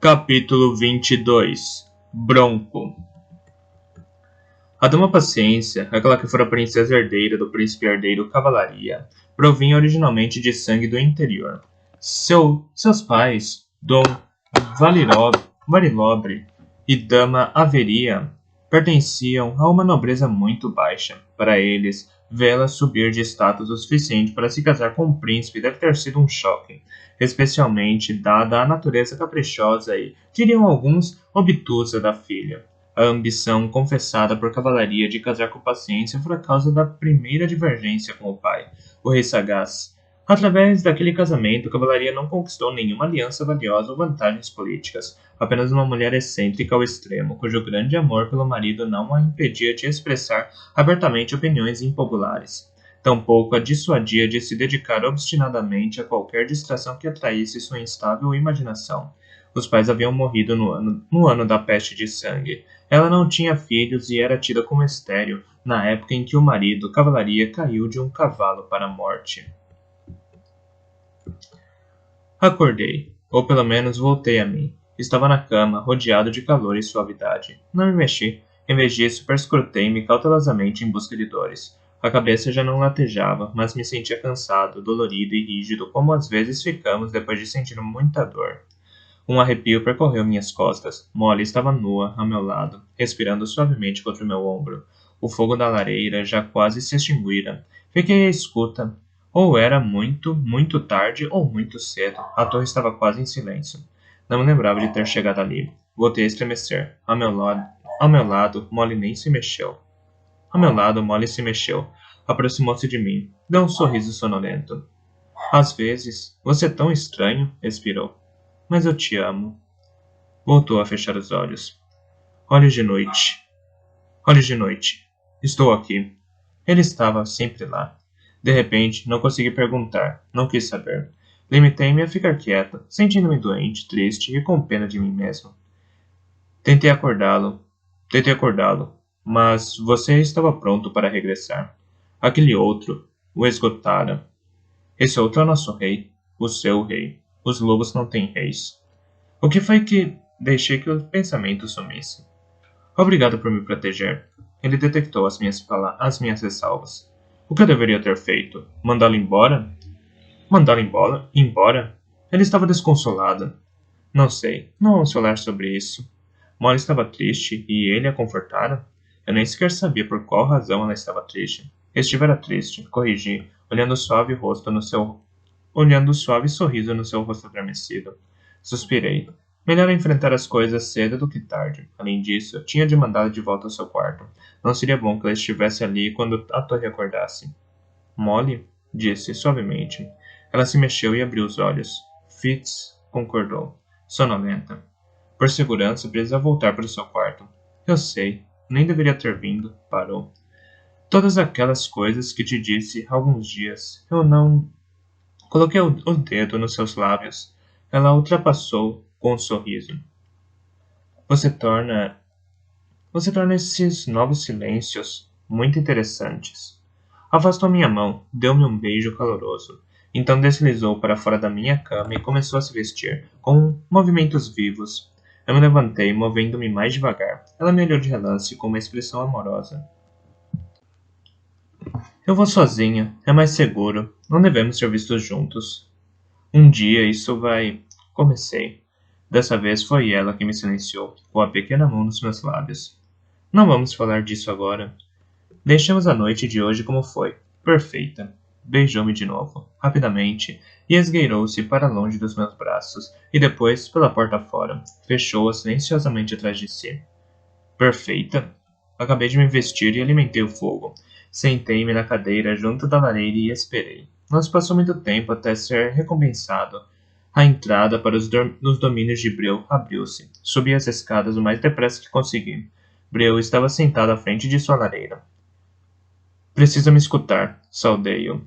Capítulo 22. Bronco. A dama Paciência, aquela que fora a princesa herdeira do príncipe herdeiro Cavalaria, provinha originalmente de sangue do interior. Seus pais, Dom Varilobre e Dama Averia, pertenciam a uma nobreza muito baixa. Para eles, vê-la subir de status o suficiente para se casar com um príncipe deve ter sido um choque, especialmente dada a natureza caprichosa e, diriam alguns, obtusa da filha. A ambição confessada por Cavalaria de casar com Paciência foi a causa da primeira divergência com o pai, o rei sagaz. Através daquele casamento, Cavalaria não conquistou nenhuma aliança valiosa ou vantagens políticas, apenas uma mulher excêntrica ao extremo, cujo grande amor pelo marido não a impedia de expressar abertamente opiniões impopulares. Tampouco a dissuadia de se dedicar obstinadamente a qualquer distração que atraísse sua instável imaginação. Os pais haviam morrido no ano da peste de sangue. Ela não tinha filhos e era tida como estéril na época em que o marido, Cavalaria, caiu de um cavalo para a morte. Acordei, ou pelo menos voltei a mim. Estava na cama, rodeado de calor e suavidade. Não me mexi. Em vez disso, perscrutei-me cautelosamente em busca de dores. A cabeça já não latejava, mas me sentia cansado, dolorido e rígido, como às vezes ficamos depois de sentir muita dor. Um arrepio percorreu minhas costas. Molly estava nua, ao meu lado, respirando suavemente contra o meu ombro. O fogo da lareira já quase se extinguira. Fiquei à escuta. Ou era muito, muito tarde ou muito cedo. A torre estava quase em silêncio. Não me lembrava de ter chegado ali. Voltei a estremecer. Ao meu lado, Molly nem se mexeu. Ao meu lado, Molly se mexeu. Aproximou-se de mim. Deu um sorriso sonolento. Às vezes, você é tão estranho, expirou. Mas eu te amo. Voltou a fechar os olhos. Olhos de noite. Olhos de noite. Estou aqui. Ele estava sempre lá. De repente, não consegui perguntar. Não quis saber. Limitei-me a ficar quieta, sentindo-me doente, triste e com pena de mim mesmo. Tentei acordá-lo, mas você estava pronto para regressar. Aquele outro o esgotara. Esse outro é o nosso rei, o seu rei. Os lobos não têm reis. O que foi que deixei que o pensamento sumisse? Obrigado por me proteger. Ele detectou as minhas ressalvas. O que eu deveria ter feito? Mandá-lo embora? Mandá-lo embora? Embora? Ele estava desconsolado. Não sei. Não vamos falar sobre isso. Molly estava triste e ele a confortara? Eu nem sequer sabia por qual razão ela estava triste. Estivera triste, corrigi, olhando o suave sorriso no seu rosto adormecido. Suspirei. Melhor enfrentar as coisas cedo do que tarde. Além disso, tinha de mandá-la de volta ao seu quarto. Não seria bom que ela estivesse ali quando a torre acordasse. Molly? Disse, suavemente. Ela se mexeu e abriu os olhos. Fitz concordou, sonolenta. Por segurança, precisa voltar para o seu quarto. Eu sei. Nem deveria ter vindo. Parou. Todas aquelas coisas que te disse há alguns dias. Eu não... Coloquei o dedo nos seus lábios. Ela ultrapassou com um sorriso. Você torna esses novos silêncios muito interessantes. Afastou minha mão, deu-me um beijo caloroso. Então deslizou para fora da minha cama e começou a se vestir, com movimentos vivos. Eu me levantei, movendo-me mais devagar. Ela me olhou de relance com uma expressão amorosa. Eu vou sozinha, é mais seguro. Não devemos ser vistos juntos. Um dia isso vai... Comecei. Dessa vez foi ela que me silenciou, com a pequena mão nos meus lábios. Não vamos falar disso agora. Deixemos a noite de hoje como foi. Perfeita. Beijou-me de novo, rapidamente, e esgueirou-se para longe dos meus braços, e depois, pela porta fora, fechou-a silenciosamente atrás de si. Perfeita. Acabei de me vestir e alimentei o fogo. Sentei-me na cadeira junto da lareira e esperei. Não se passou muito tempo até ser recompensado. A entrada para os domínios de Breu abriu-se. Subi as escadas o mais depressa que consegui. Breu estava sentado à frente de sua lareira. Precisa me escutar, saudei-o.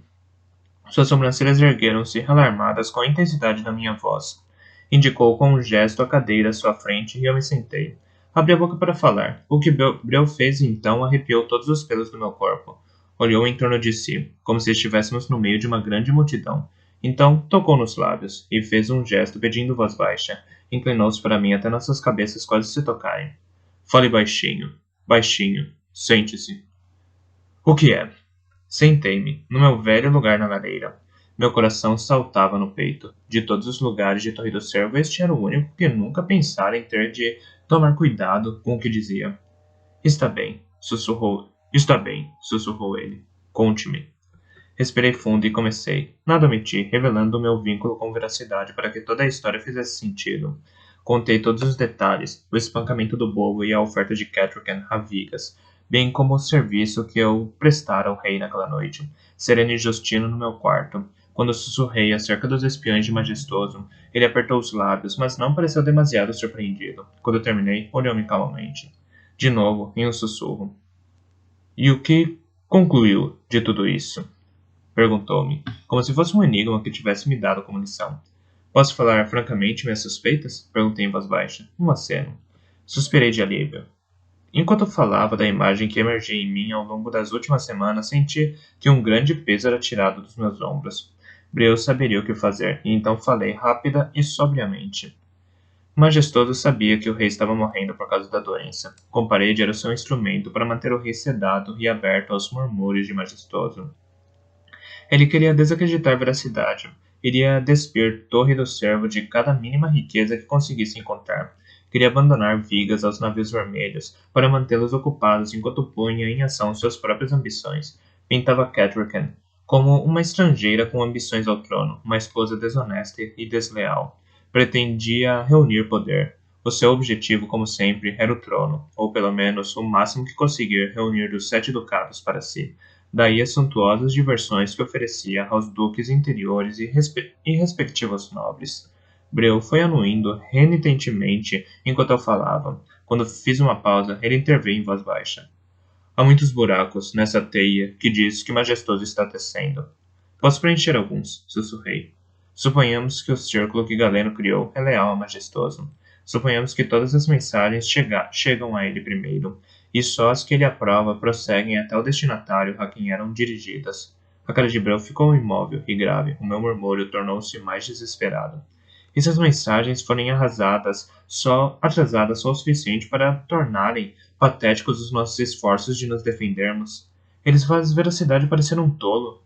Suas sobrancelhas ergueram-se, alarmadas com a intensidade da minha voz. Indicou com um gesto a cadeira à sua frente e eu me sentei. Abri a boca para falar. O que Breu fez então arrepiou todos os pelos do meu corpo. Olhou em torno de si, como se estivéssemos no meio de uma grande multidão. Então tocou nos lábios e fez um gesto pedindo voz baixa. Inclinou-se para mim até nossas cabeças quase se tocarem. Fale baixinho. Baixinho. Sente-se. O que é? Sentei-me, no meu velho lugar na lareira. Meu coração saltava no peito. De todos os lugares de Torre do Cervo, este era o único que nunca pensara em ter de tomar cuidado com o que dizia. Está bem, sussurrou. Está bem, sussurrou ele. Conte-me. Respirei fundo e comecei. Nada omiti, revelando o meu vínculo com veracidade para que toda a história fizesse sentido. Contei todos os detalhes, o espancamento do bobo e a oferta de Catrican a Vigas, bem como o serviço que eu prestara ao rei naquela noite, sereno e justino no meu quarto. Quando sussurrei acerca dos espiões de Majestoso, ele apertou os lábios, mas não pareceu demasiado surpreendido. Quando eu terminei, olhou-me calmamente. De novo, em um sussurro. E o que concluiu de tudo isso? Perguntou-me, como se fosse um enigma que tivesse me dado como lição. Posso falar francamente minhas suspeitas? Perguntei em voz baixa. Um aceno. Suspirei de alívio. Enquanto falava da imagem que emergia em mim ao longo das últimas semanas, senti que um grande peso era tirado dos meus ombros. Breu saberia o que fazer, e então falei rápida e sobriamente. Majestoso sabia que o rei estava morrendo por causa da doença. Comparede era o seu instrumento para manter o rei sedado e aberto aos murmúrios de Majestoso. Ele queria desacreditar veracidade. Iria despir Torre do Cervo de cada mínima riqueza que conseguisse encontrar. Queria abandonar Vigas aos navios vermelhos, para mantê-los ocupados enquanto punha em ação suas próprias ambições. Pintava Catrican como uma estrangeira com ambições ao trono, uma esposa desonesta e desleal. Pretendia reunir poder. O seu objetivo, como sempre, era o trono, ou pelo menos o máximo que conseguir reunir dos 7 ducados para si. Daí as suntuosas diversões que oferecia aos duques interiores e respectivos nobres. Breu foi anuindo renitentemente enquanto eu falava. Quando fiz uma pausa, ele interveio em voz baixa. Há muitos buracos nessa teia que diz que Majestoso está tecendo. Posso preencher alguns, sussurrei. Suponhamos que o círculo que Galeno criou é leal a Majestoso. Suponhamos que todas as mensagens chegam a ele primeiro, e só as que ele aprova prosseguem até o destinatário a quem eram dirigidas. A cara de Breu ficou imóvel e grave, o meu murmúrio tornou-se mais desesperado. E se as mensagens forem atrasadas só o suficiente para tornarem patéticos os nossos esforços de nos defendermos? Eles fazem veracidade parecer um tolo.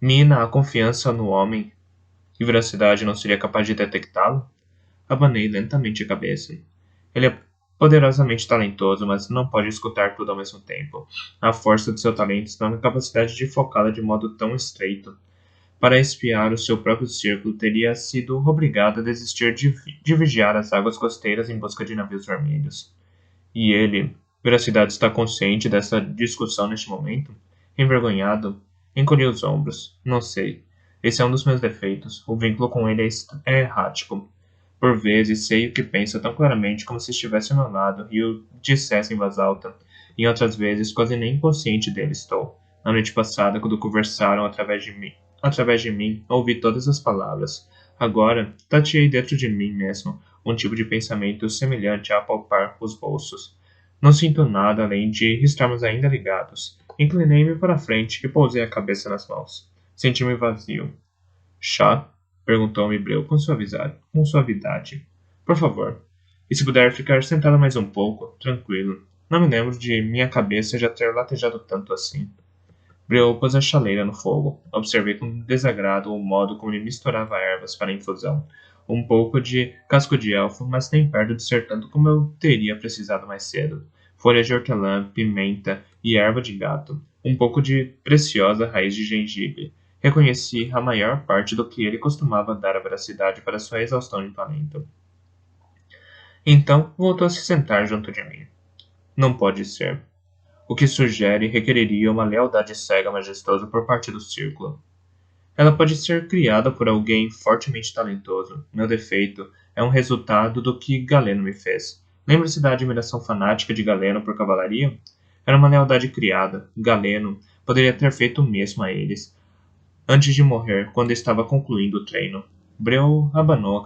Mina a confiança no homem, e veracidade não seria capaz de detectá-lo? Abanei lentamente a cabeça. Ele é poderosamente talentoso, mas não pode escutar tudo ao mesmo tempo. A força de seu talento está na capacidade de focá-la de modo tão estreito. Para espiar o seu próprio círculo, teria sido obrigado a desistir de vigiar as águas costeiras em busca de navios vermelhos. E ele, veracidade, está consciente dessa discussão neste momento? Envergonhado, encolhi os ombros. Não sei. Esse é um dos meus defeitos. O vínculo com ele é errático. Por vezes sei o que pensa tão claramente como se estivesse ao meu lado e o dissesse em voz alta. Em outras vezes, quase nem consciente dele estou. Na noite passada, quando conversaram através de mim, ouvi todas as palavras. Agora, tateei dentro de mim mesmo um tipo de pensamento semelhante a apalpar os bolsos. Não sinto nada além de estarmos ainda ligados. Inclinei-me para a frente e pousei a cabeça nas mãos. Senti-me vazio. Chá? Perguntou-me Breu com suavidade. Por favor. E se puder ficar sentado mais um pouco, tranquilo. Não me lembro de minha cabeça já ter latejado tanto assim. Breu pôs a chaleira no fogo. Observei com desagrado o modo como ele misturava ervas para a infusão. Um pouco de casco de elfo, mas nem perto de ser tanto como eu teria precisado mais cedo. Folhas de hortelã, pimenta e erva de gato. Um pouco de preciosa raiz de gengibre. Reconheci a maior parte do que ele costumava dar à veracidade para sua exaustão de talento. Então voltou a se sentar junto de mim. Não pode ser. O que sugere requeriria uma lealdade cega majestosa por parte do círculo. Ela pode ser criada por alguém fortemente talentoso. Meu defeito é um resultado do que Galeno me fez. Lembra-se da admiração fanática de Galeno por cavalaria? Era uma lealdade criada. Galeno poderia ter feito o mesmo a eles. Antes de morrer, quando estava concluindo o treino, Breu abanou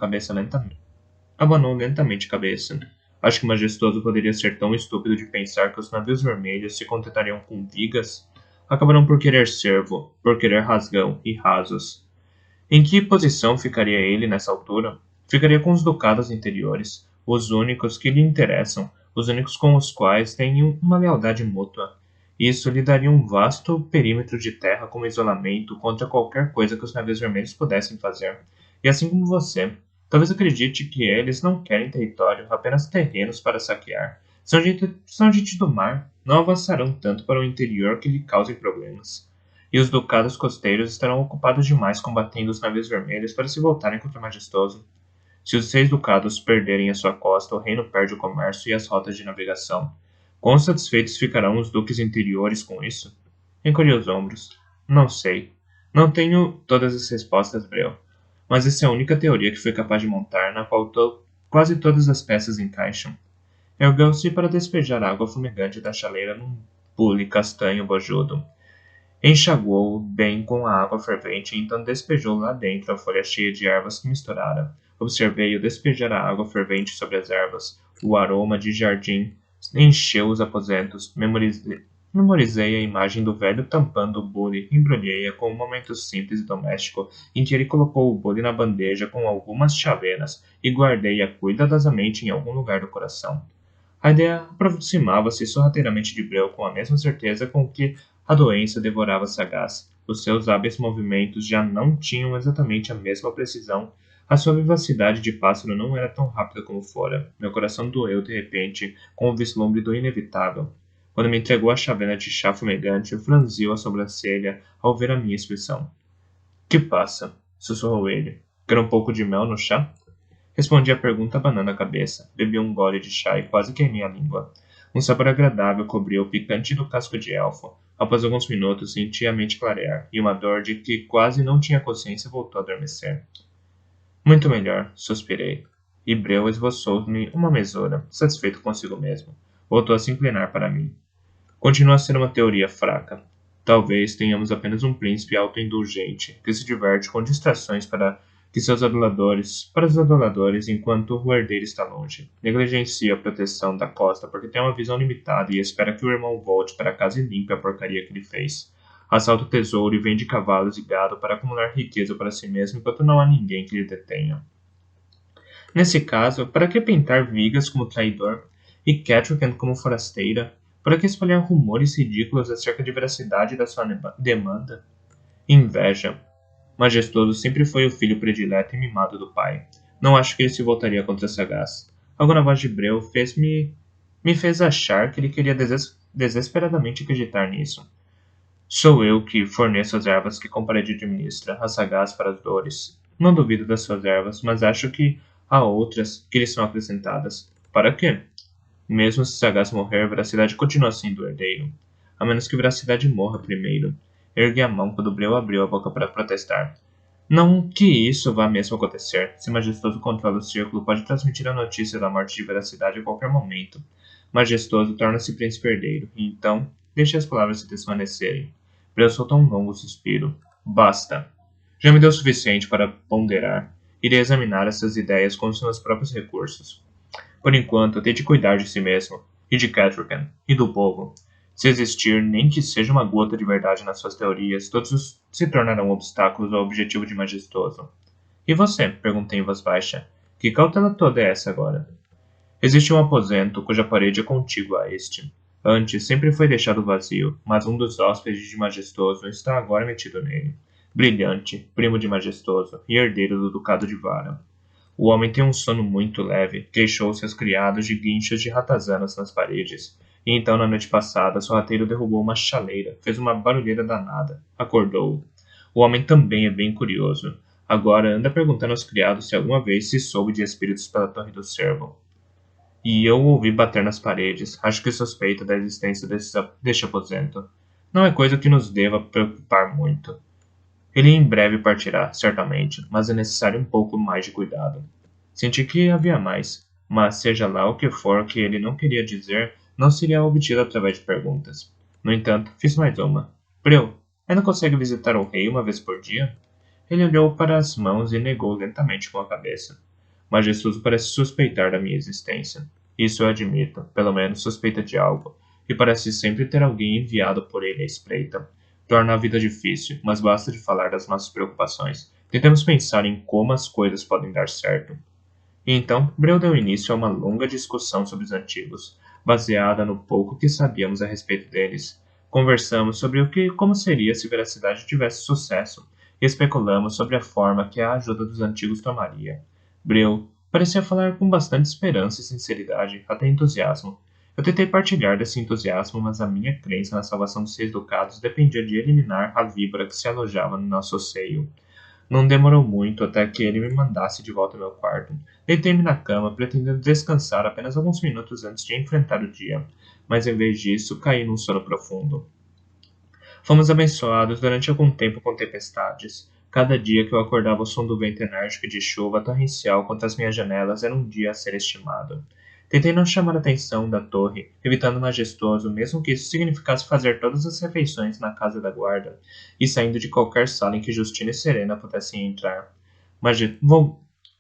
lentamente a cabeça. Acho que Majestoso poderia ser tão estúpido de pensar que os navios vermelhos se contentariam com vigas. Acabarão por querer cervo, por querer rasgão e rasos. Em que posição ficaria ele nessa altura? Ficaria com os ducados interiores, os únicos que lhe interessam, os únicos com os quais tenho uma lealdade mútua. Isso lhe daria um vasto perímetro de terra como isolamento contra qualquer coisa que os navios vermelhos pudessem fazer. E assim como você, talvez acredite que eles não querem território, apenas terrenos para saquear. São gente do mar, não avançarão tanto para o interior que lhe causem problemas. E os ducados costeiros estarão ocupados demais combatendo os navios vermelhos para se voltarem contra o majestoso. Se os 6 ducados perderem a sua costa, o reino perde o comércio e as rotas de navegação. Quão satisfeitos ficarão os duques interiores com isso? Encolhi os ombros. Não sei. Não tenho todas as respostas, Breu. Mas essa é a única teoria que fui capaz de montar, na qual quase todas as peças encaixam. Ergueu-se para despejar água fumegante da chaleira num bule castanho bojudo. Enxaguou bem com a água fervente e então despejou lá dentro a folha cheia de ervas que misturara. Observei-o despejar a água fervente sobre as ervas. O aroma de jardim encheu os aposentos. Memorizei a imagem do velho tampando o bule, embrulhei-a com um momento simples e doméstico, em que ele colocou o bule na bandeja com algumas chavenas e guardei-a cuidadosamente em algum lugar do coração. A ideia aproximava-se sorrateiramente de Breu com a mesma certeza com que a doença devorava Sagaz. Os seus hábeis movimentos já não tinham exatamente a mesma precisão. A sua vivacidade de pássaro não era tão rápida como fora. Meu coração doeu de repente, com o vislumbre do inevitável. Quando me entregou a chavena de chá fumegante, franziu a sobrancelha ao ver a minha expressão. Que passa? Sussurrou ele. Quer um pouco de mel no chá? Respondi a pergunta abanando a cabeça. Bebi um gole de chá e quase queimei a língua. Um sabor agradável cobriu o picante do casco de elfo. Após alguns minutos, senti a mente clarear, e uma dor de que quase não tinha consciência voltou a adormecer. Muito melhor, suspirei. E Breu esboçou-me uma mesura, satisfeito consigo mesmo. Voltou a se inclinar para mim. Continua a ser uma teoria fraca. Talvez tenhamos apenas um príncipe autoindulgente, que se diverte com distrações para os aduladores enquanto o herdeiro está longe. Negligencia a proteção da costa porque tem uma visão limitada e espera que o irmão volte para casa e limpe a porcaria que ele fez. Assalta o tesouro e vende cavalos e gado para acumular riqueza para si mesmo enquanto não há ninguém que lhe detenha. Nesse caso, para que pintar Vigas como traidor e Catrican como forasteira? Para que espalhar rumores ridículos acerca de veracidade da sua demanda? Inveja. Majestoso sempre foi o filho predileto e mimado do pai. Não acho que ele se voltaria contra Sagaz. Algo na voz de Breu me fez achar que ele queria desesperadamente acreditar nisso. Sou eu que forneço as ervas que com parede administra, a Sagaz para as dores. Não duvido das suas ervas, mas acho que há outras que lhe são acrescentadas. Para quê? Mesmo se Sagaz morrer, Veracidade continua sendo o herdeiro. A menos que Veracidade morra primeiro. Ergui a mão quando Breu abriu a boca para protestar. Não que isso vá mesmo acontecer. Se Majestoso controla o círculo, pode transmitir a notícia da morte de Veracidade a qualquer momento. Majestoso torna-se príncipe herdeiro, e então deixe as palavras se desvanecerem. Breu soltou um longo suspiro. Basta. Já me deu o suficiente para ponderar. Irei examinar essas ideias com os meus próprios recursos. Por enquanto, tente cuidar de si mesmo, e de Catrican, e do povo. Se existir nem que seja uma gota de verdade nas suas teorias, todos se tornarão obstáculos ao objetivo de Majestoso. E você? Perguntei em voz baixa. Que cautela toda é essa agora? Existe um aposento cuja parede é contígua a este. Antes sempre foi deixado vazio, mas um dos hóspedes de Majestoso está agora metido nele. Brilhante, primo de Majestoso e herdeiro do Ducado de Vara. O homem tem um sono muito leve, queixou-se aos criados de guinchas de ratazanas nas paredes. E então, na noite passada, sorrateiro derrubou uma chaleira, fez uma barulheira danada. Acordou-o. O homem também é bem curioso. Agora anda perguntando aos criados se alguma vez se soube de espíritos pela Torre do Cervo. E eu o ouvi bater nas paredes. Acho que suspeita da existência deste aposento. Não é coisa que nos deva preocupar muito. Ele em breve partirá, certamente, mas é necessário um pouco mais de cuidado. Senti que havia mais, mas seja lá o que for que ele não queria dizer, não seria obtido através de perguntas. No entanto, fiz mais uma. Breu, ainda consegue visitar o rei uma vez por dia? Ele olhou para as mãos e negou lentamente com a cabeça. Majestoso parece suspeitar da minha existência. Isso eu admito, pelo menos suspeita de algo, e parece sempre ter alguém enviado por ele à espreita. Torna a vida difícil, mas basta de falar das nossas preocupações. Tentemos pensar em como as coisas podem dar certo. E então Breu deu início a uma longa discussão sobre os antigos, baseada no pouco que sabíamos a respeito deles. Conversamos sobre como seria se Veracidade tivesse sucesso, e especulamos sobre a forma que a ajuda dos antigos tomaria. Breu parecia falar com bastante esperança e sinceridade, até entusiasmo. Eu tentei partilhar desse entusiasmo, mas a minha crença na salvação dos 6 ducados dependia de eliminar a víbora que se alojava no nosso seio. Não demorou muito até que ele me mandasse de volta ao meu quarto. Deitei-me na cama, pretendendo descansar apenas alguns minutos antes de enfrentar o dia, mas em vez disso, caí num sono profundo. Fomos abençoados durante algum tempo com tempestades. Cada dia que eu acordava, o som do vento enérgico e de chuva torrencial contra as minhas janelas era um dia a ser estimado. Tentei não chamar a atenção da torre, evitando o majestoso, mesmo que isso significasse fazer todas as refeições na casa da guarda, e saindo de qualquer sala em que Justina e Serena pudessem entrar. Mas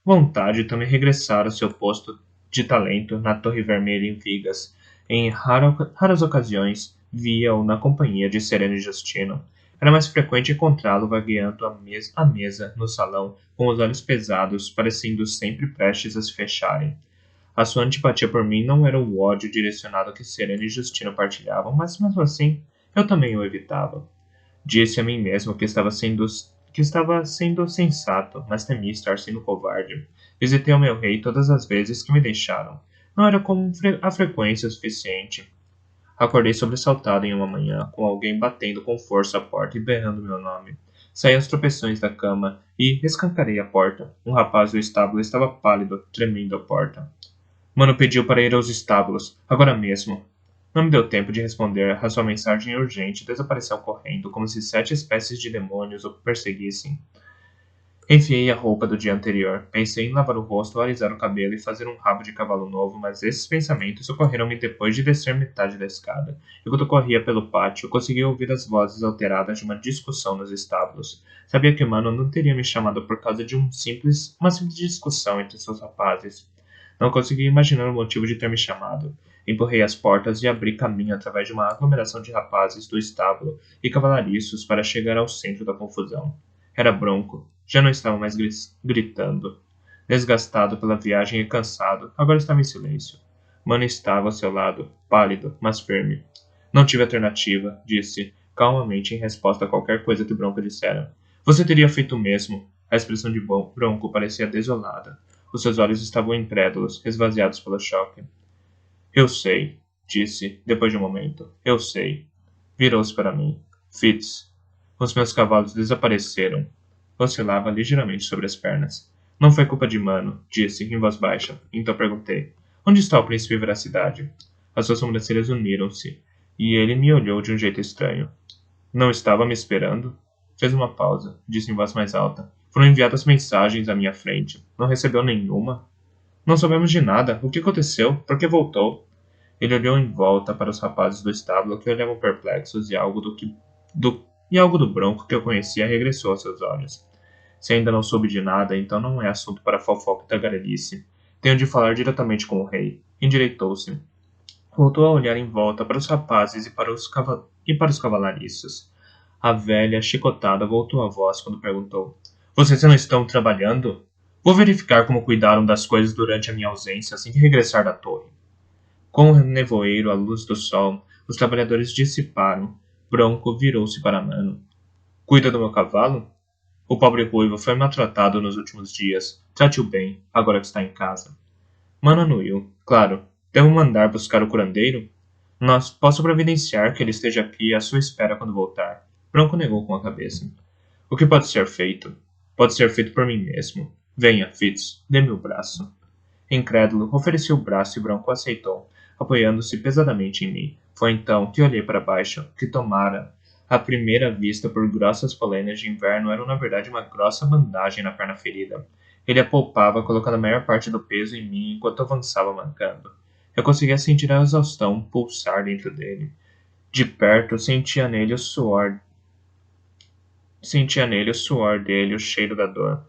vontade também regressar ao seu posto de talento na Torre Vermelha em Vigas. Em raras ocasiões, via-o na companhia de Serena e Justino. Era mais frequente encontrá-lo vagueando à mesa no salão, com os olhos pesados, parecendo sempre prestes a se fecharem. A sua antipatia por mim não era o ódio direcionado que Serena e Justino partilhavam, mas mesmo assim, eu também o evitava. Disse a mim mesmo que estava sendo sensato, mas temia estar sendo covarde. Visitei ao meu rei todas as vezes que me deixaram. Não era com a frequência suficiente. Acordei sobressaltado em uma manhã, com alguém batendo com força à porta e berrando meu nome. Saí aos tropeções da cama e escancarei a porta. Um rapaz do estábulo estava pálido, tremendo à porta. Mano pediu para ir aos estábulos, agora mesmo. Não me deu tempo de responder a sua mensagem urgente e desapareceu correndo, como se 7 espécies de demônios o perseguissem. Enfiei a roupa do dia anterior. Pensei em lavar o rosto, alisar o cabelo e fazer um rabo de cavalo novo, mas esses pensamentos ocorreram-me depois de descer metade da escada. Enquanto corria pelo pátio, consegui ouvir as vozes alteradas de uma discussão nos estábulos. Sabia que Mano não teria me chamado por causa de uma simples discussão entre seus rapazes. Não conseguia imaginar o motivo de ter me chamado. Empurrei as portas e abri caminho através de uma aglomeração de rapazes do estábulo e cavalariços para chegar ao centro da confusão. Era Bronco. Já não estava mais gritando. Desgastado pela viagem e cansado, agora estava em silêncio. Mano estava ao seu lado, pálido, mas firme. Não tive alternativa, disse, calmamente em resposta a qualquer coisa que Bronco dissera. Você teria feito o mesmo. A expressão de Bronco parecia desolada. Os seus olhos estavam incrédulos, esvaziados pelo choque. Eu sei, disse, depois de um momento. Eu sei. Virou-se para mim. Fitz. Os meus cavalos desapareceram. Oscilava ligeiramente sobre as pernas. Não foi culpa de Mano, disse, em voz baixa. Então perguntei. Onde está o príncipe Veracidade? As suas sobrancelhas uniram-se, e ele me olhou de um jeito estranho. Não estava me esperando? Fez uma pausa, disse em voz mais alta. Foram enviadas mensagens à minha frente. Não recebeu nenhuma? Não sabemos de nada. O que aconteceu? Por que voltou? Ele olhou em volta para os rapazes do estábulo que olhavam perplexos e algo do Bronco que eu conhecia regressou aos seus olhos. Se ainda não soube de nada, então não é assunto para fofoca e tagarelice. Tenho de falar diretamente com o rei. Endireitou-se. Voltou a olhar em volta para os rapazes e para os cavalariços. A velha, chicotada, voltou a voz quando perguntou. Vocês não estão trabalhando? Vou verificar como cuidaram das coisas durante a minha ausência assim que regressar da torre. Com o nevoeiro à luz do sol, os trabalhadores dissiparam. Bronco virou-se para Mano. Cuida do meu cavalo? O pobre ruivo foi maltratado nos últimos dias. Trate-o bem, agora que está em casa. Mano anuiu. Claro. Devo mandar buscar o curandeiro? Posso providenciar que ele esteja aqui à sua espera quando voltar. Bronco negou com a cabeça. O que pode ser feito? Pode ser feito por mim mesmo. Venha, Fitz, dê-me o braço. Incrédulo, ofereci o braço e Bronco aceitou, apoiando-se pesadamente em mim. Foi então que olhei para baixo, que tomara à primeira vista por grossas polainas de inverno eram na verdade uma grossa bandagem na perna ferida. Ele a poupava, colocando a maior parte do peso em mim enquanto avançava mancando. Eu conseguia sentir a exaustão pulsar dentro dele. De perto, sentia nele o suor dele, o cheiro da dor.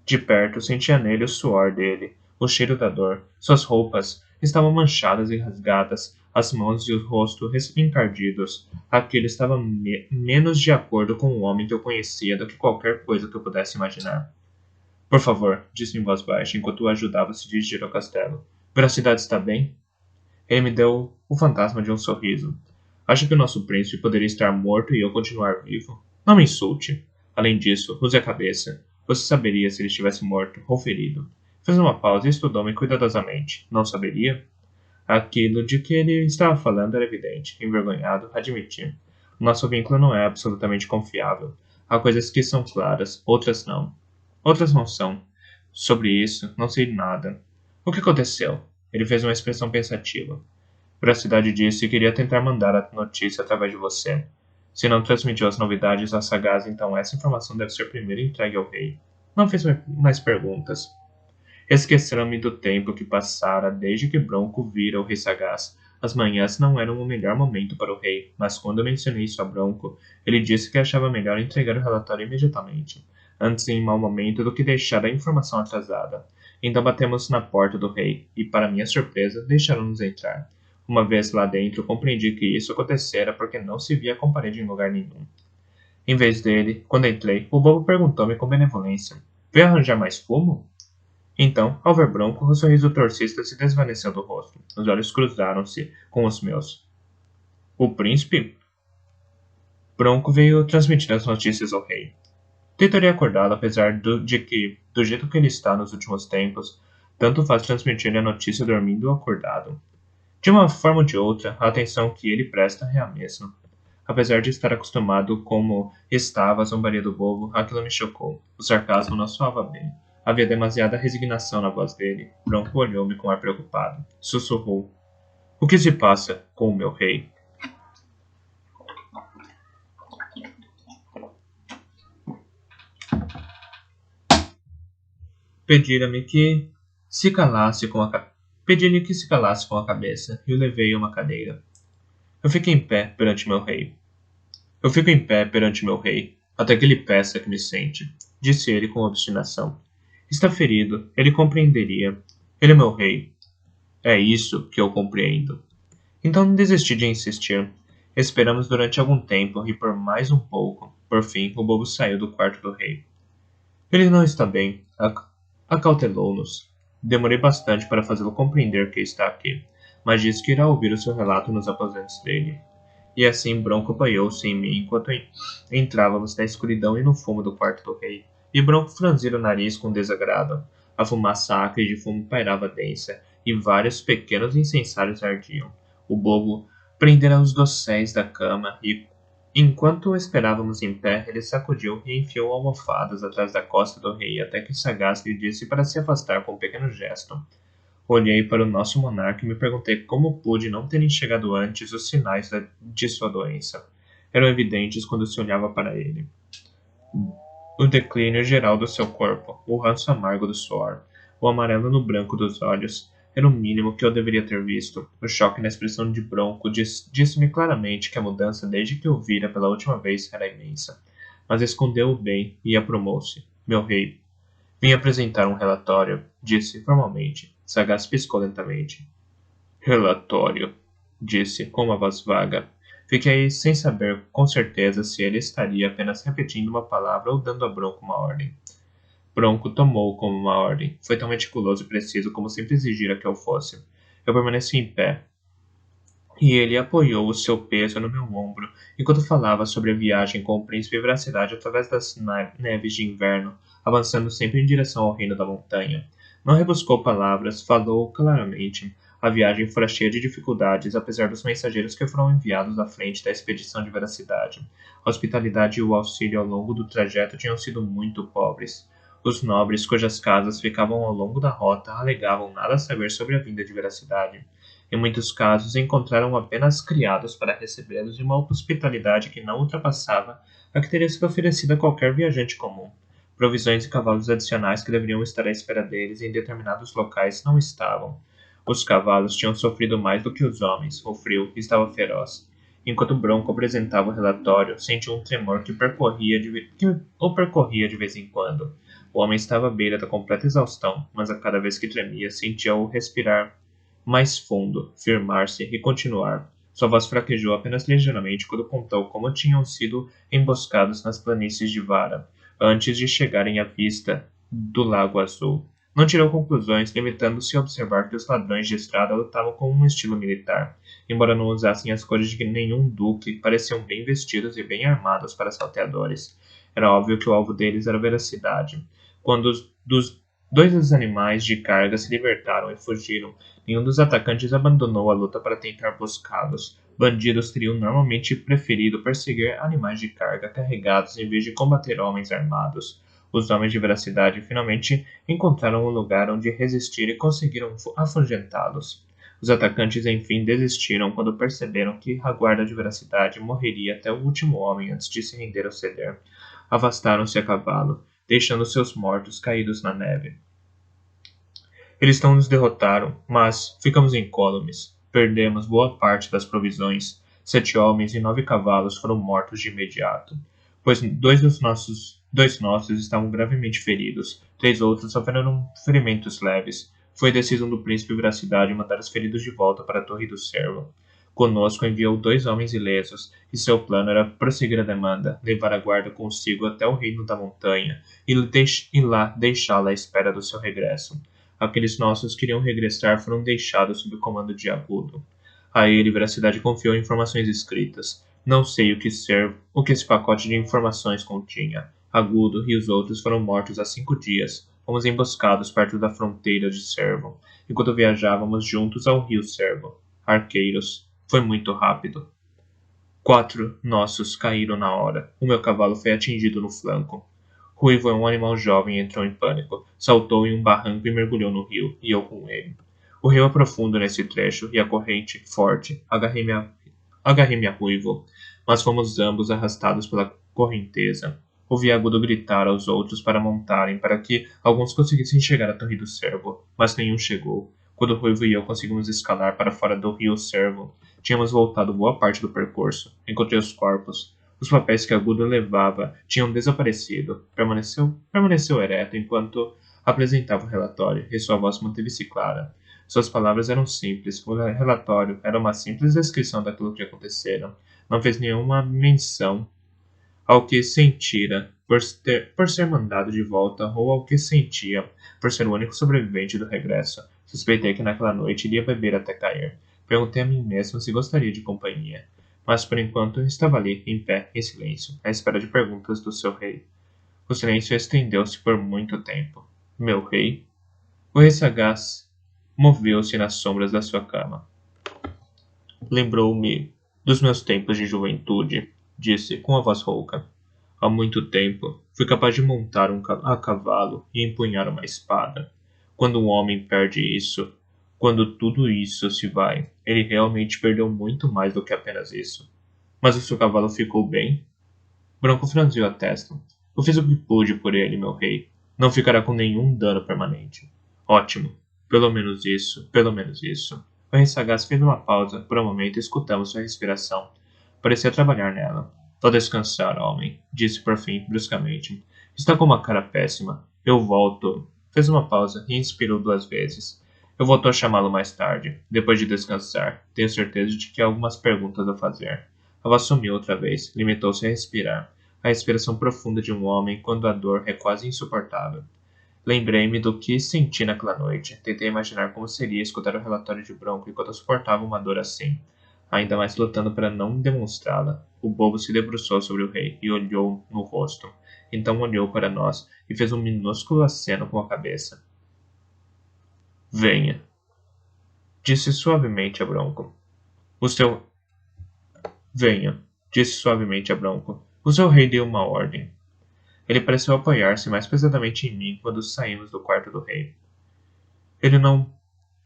De perto, sentia nele o suor dele, o cheiro da dor. Suas roupas estavam manchadas e rasgadas, as mãos e o rosto encardidos. Aquele estava menos de acordo com o homem que eu conhecia do que qualquer coisa que eu pudesse imaginar. Por favor, disse em voz baixa, enquanto o ajudava a se dirigir ao castelo. Veracidade está bem? Ele me deu o fantasma de um sorriso. Acha que o nosso príncipe poderia estar morto e eu continuar vivo? Não me insulte. Além disso, use a cabeça. Você saberia se ele estivesse morto ou ferido. Fez uma pausa e estudou-me cuidadosamente. Não saberia? Aquilo de que ele estava falando era evidente. Envergonhado, admiti. Nosso vínculo não é absolutamente confiável. Há coisas que são claras, outras não. Outras não são. Sobre isso, não sei nada. O que aconteceu? Ele fez uma expressão pensativa. Veracidade disse que iria tentar mandar a notícia através de você. Se não transmitiu as novidades à Sagaz, então essa informação deve ser primeiro entregue ao rei. Não fez mais perguntas. Esqueceram-me do tempo que passara desde que Bronco vira o rei Sagaz. As manhãs não eram o melhor momento para o rei, mas quando eu mencionei isso a Bronco, ele disse que achava melhor entregar o relatório imediatamente, antes em mau momento do que deixar a informação atrasada. Então batemos na porta do rei, e para minha surpresa, deixaram-nos entrar. Uma vez lá dentro, compreendi que isso acontecera porque não se via com parede em lugar nenhum. Em vez dele, quando entrei, o bobo perguntou-me com benevolência: Veio arranjar mais fumo? Então, ao ver Bronco, o sorriso do torcista se desvaneceu do rosto. Os olhos cruzaram-se com os meus. O príncipe? Bronco veio transmitir as notícias ao rei. Tentaria acordá-lo, apesar de que, do jeito que ele está nos últimos tempos, tanto faz transmitir-lhe a notícia dormindo ou acordado. De uma forma ou de outra, a atenção que ele presta é a mesma. Apesar de estar acostumado como estava a zombaria do bobo, aquilo me chocou. O sarcasmo não soava bem. Havia demasiada resignação na voz dele. Bronco olhou-me com ar preocupado. Sussurrou. O que se passa com o meu rei? Pedira-me que se calasse com a Pedi-lhe que se calasse com a cabeça e o levei a uma cadeira. Eu fico em pé perante meu rei. Eu fico em pé perante meu rei, até que ele peça que me sente, disse ele com obstinação. Está ferido, ele compreenderia. Ele é meu rei. É isso que eu compreendo. Então desisti de insistir. Esperamos durante algum tempo e por mais um pouco. Por fim, o bobo saiu do quarto do rei. Ele não está bem. Acautelou-nos. Demorei bastante para fazê-lo compreender que está aqui, mas disse que irá ouvir o seu relato nos aposentos dele. E assim Bronco apoiou-se em mim enquanto entrávamos na escuridão e no fumo do quarto do rei. E Bronco franzira o nariz com desagrado. A fumaça acre de fumo pairava densa, e vários pequenos incensários ardiam. O bobo prendera os dosséis da cama e, enquanto esperávamos em pé, ele sacudiu e enfiou almofadas atrás da costa do rei até que Sagaz lhe disse para se afastar com um pequeno gesto. Olhei para o nosso monarca e me perguntei como pude não terem chegado antes os sinais de sua doença. Eram evidentes quando se olhava para ele. O declínio geral do seu corpo, o ranço amargo do suor, o amarelo no branco dos olhos, era o mínimo que eu deveria ter visto. O choque na expressão de Bronco disse-me claramente que a mudança desde que o vira pela última vez era imensa. Mas escondeu-o bem e aprumou-se. Meu rei, vim apresentar um relatório, disse formalmente. Sagaz piscou lentamente. Relatório, disse com uma voz vaga. Fiquei sem saber com certeza se ele estaria apenas repetindo uma palavra ou dando a Bronco uma ordem. Bronco tomou como uma ordem. Foi tão meticuloso e preciso como sempre exigira que eu fosse. Eu permaneci em pé, e ele apoiou o seu peso no meu ombro, enquanto falava sobre a viagem com o príncipe Veracidade através das neves de inverno, avançando sempre em direção ao reino da montanha. Não rebuscou palavras, falou claramente. A viagem fora cheia de dificuldades, apesar dos mensageiros que foram enviados à frente da expedição de Veracidade. A hospitalidade e o auxílio ao longo do trajeto tinham sido muito pobres. Os nobres cujas casas ficavam ao longo da rota alegavam nada saber sobre a vinda de Veracidade. Em muitos casos, encontraram apenas criados para recebê-los de uma hospitalidade que não ultrapassava a que teria sido oferecida a qualquer viajante comum. Provisões e cavalos adicionais que deveriam estar à espera deles em determinados locais não estavam. Os cavalos tinham sofrido mais do que os homens, o frio estava feroz. Enquanto Bronco apresentava o relatório, sentiu um tremor que o percorria de vez em quando. O homem estava à beira da completa exaustão, mas a cada vez que tremia, sentia-o respirar mais fundo, firmar-se e continuar. Sua voz fraquejou apenas ligeiramente quando contou como tinham sido emboscados nas planícies de Vara, antes de chegarem à vista do Lago Azul. Não tirou conclusões, limitando-se a observar que os ladrões de estrada lutavam com um estilo militar. Embora não usassem as cores de nenhum duque, pareciam bem vestidos e bem armados para salteadores. Era óbvio que o alvo deles era a veracidade. Quando dois dos animais de carga se libertaram e fugiram, nenhum dos atacantes abandonou a luta para tentar buscá-los. Bandidos teriam normalmente preferido perseguir animais de carga carregados em vez de combater homens armados. Os homens de veracidade finalmente encontraram um lugar onde resistir e conseguiram afugentá-los. Os atacantes enfim desistiram quando perceberam que a guarda de veracidade morreria até o último homem antes de se render ou ceder. Afastaram-se a cavalo, deixando seus mortos caídos na neve. Eles não nos derrotaram, mas ficamos incólumes. Perdemos boa parte das provisões. 7 homens e 9 cavalos foram mortos de imediato, pois dois nossos estavam gravemente feridos. 3 outros sofreram ferimentos leves. Foi decisão do príncipe Veracidade mandar os feridos de volta para a Torre do Cervo. Conosco enviou 2 homens ilesos, e seu plano era prosseguir a demanda, levar a guarda consigo até o reino da montanha, e lá deixá-la à espera do seu regresso. Aqueles nossos que queriam regressar foram deixados sob o comando de Agudo. A ele, Veracidade confiou informações escritas. Não sei o que esse pacote de informações continha. Agudo e os outros foram mortos há 5 dias. Fomos emboscados perto da fronteira de Cervo, enquanto viajávamos juntos ao rio Cervo. Arqueiros. Foi muito rápido. 4 nossos caíram na hora. O meu cavalo foi atingido no flanco. Ruivo é um animal jovem e entrou em pânico. Saltou em um barranco e mergulhou no rio, e eu com ele. O rio é profundo nesse trecho, e a corrente, forte. Agarrei-me a Ruivo, mas fomos ambos arrastados pela correnteza. Ouvi Agudo gritar aos outros para montarem, para que alguns conseguissem chegar à Torre do Cervo, mas nenhum chegou. Quando Ruivo e eu conseguimos escalar para fora do rio Cervo, tínhamos voltado boa parte do percurso. Encontrei os corpos. Os papéis que Agudo levava tinham desaparecido. Permaneceu ereto enquanto apresentava o relatório, e sua voz manteve-se clara. Suas palavras eram simples. O relatório era uma simples descrição daquilo que acontecera. Não fez nenhuma menção ao que sentira por ser mandado de volta ou ao que sentia por ser o único sobrevivente do regresso. Suspeitei que naquela noite iria beber até cair. Perguntei a mim mesmo se gostaria de companhia. Mas por enquanto estava ali, em pé, em silêncio, à espera de perguntas do seu rei. O silêncio estendeu-se por muito tempo. Meu rei? O rei sagaz moveu-se nas sombras da sua cama. Lembrou-me dos meus tempos de juventude, disse com a voz rouca. Há muito tempo, fui capaz de montar a cavalo e empunhar uma espada. Quando um homem perde isso, quando tudo isso se vai, ele realmente perdeu muito mais do que apenas isso. Mas o seu cavalo ficou bem? Branco franziu a testa. Eu fiz o que pude por ele, meu rei. Não ficará com nenhum dano permanente. Ótimo. Pelo menos isso, pelo menos isso. O rei sagaz fez uma pausa. Por um momento escutamos sua respiração. Parecia trabalhar nela. Vá descansar, homem, disse por fim, bruscamente. Está com uma cara péssima. Eu volto. Fez uma pausa e inspirou 2 vezes. Eu volto a chamá-lo mais tarde, depois de descansar. Tenho certeza de que há algumas perguntas a fazer. A voz sumiu outra vez, limitou-se a respirar. A respiração profunda de um homem quando a dor é quase insuportável. Lembrei-me do que senti naquela noite. Tentei imaginar como seria escutar o relatório de Bronco enquanto eu suportava uma dor assim, ainda mais lutando para não demonstrá-la. O bobo se debruçou sobre o rei e olhou no rosto. Então olhou para nós e fez um minúsculo aceno com a cabeça. Venha, disse suavemente a Bronco. Venha, disse suavemente a Bronco. O seu rei deu uma ordem. Ele pareceu apoiar-se mais pesadamente em mim quando saímos do quarto do rei. Ele não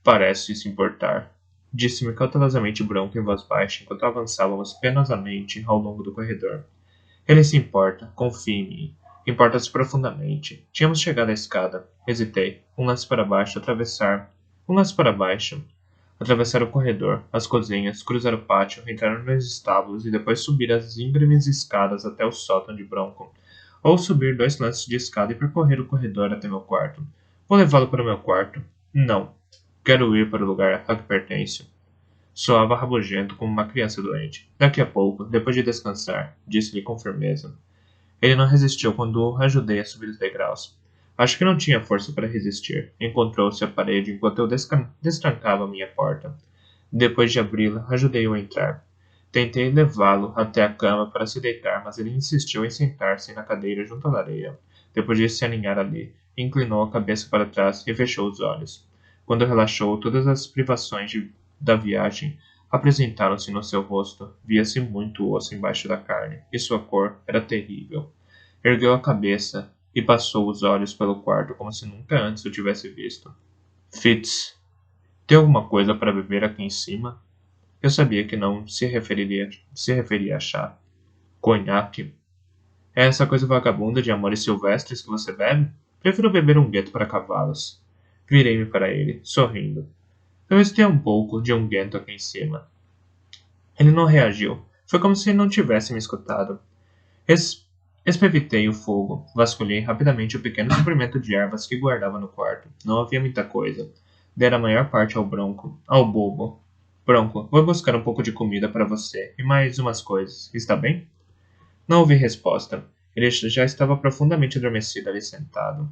parece se importar, disse-me cautelosamente Bronco em voz baixa enquanto avançávamos penosamente ao longo do corredor. Ele se importa, confie em mim. Importa-se profundamente. Tínhamos chegado à escada. Hesitei. Um lance para baixo, atravessar o corredor, as cozinhas, cruzar o pátio, entrar nos estábulos e depois subir as íngremes escadas até o sótão de Bronco. Ou subir 2 lances de escada e percorrer o corredor até meu quarto. Vou levá-lo para o meu quarto? Não. Quero ir para o lugar a que pertence. Soava rabugento como uma criança doente. Daqui a pouco, depois de descansar, disse-lhe com firmeza. Ele não resistiu quando o ajudei a subir os degraus. Acho que não tinha força para resistir. Encontrou-se à parede enquanto eu destrancava minha porta. Depois de abri-la, ajudei-o a entrar. Tentei levá-lo até a cama para se deitar, mas ele insistiu em sentar-se na cadeira junto à lareira. Depois de se aninhar ali, inclinou a cabeça para trás e fechou os olhos. Quando relaxou, todas as privações da viagem apresentaram-se no seu rosto. Via-se muito osso embaixo da carne, e sua cor era terrível. Ergueu a cabeça e passou os olhos pelo quarto como se nunca antes o tivesse visto. Fitz, tem alguma coisa para beber aqui em cima? Eu sabia que não se referia a chá. Conhaque? É essa coisa vagabunda de amores silvestres que você bebe? Prefiro beber um gueto para cavalos. Virei-me para ele, sorrindo. Talvez tenha um pouco de um guento aqui em cima. Ele não reagiu. Foi como se não tivesse me escutado. Espevitei o fogo. Vasculhei rapidamente o pequeno comprimento de ervas que guardava no quarto. Não havia muita coisa. Dera a maior parte ao bobo. Bronco, vou buscar um pouco de comida para você e mais umas coisas. Está bem? Não houve resposta. Ele já estava profundamente adormecido ali sentado.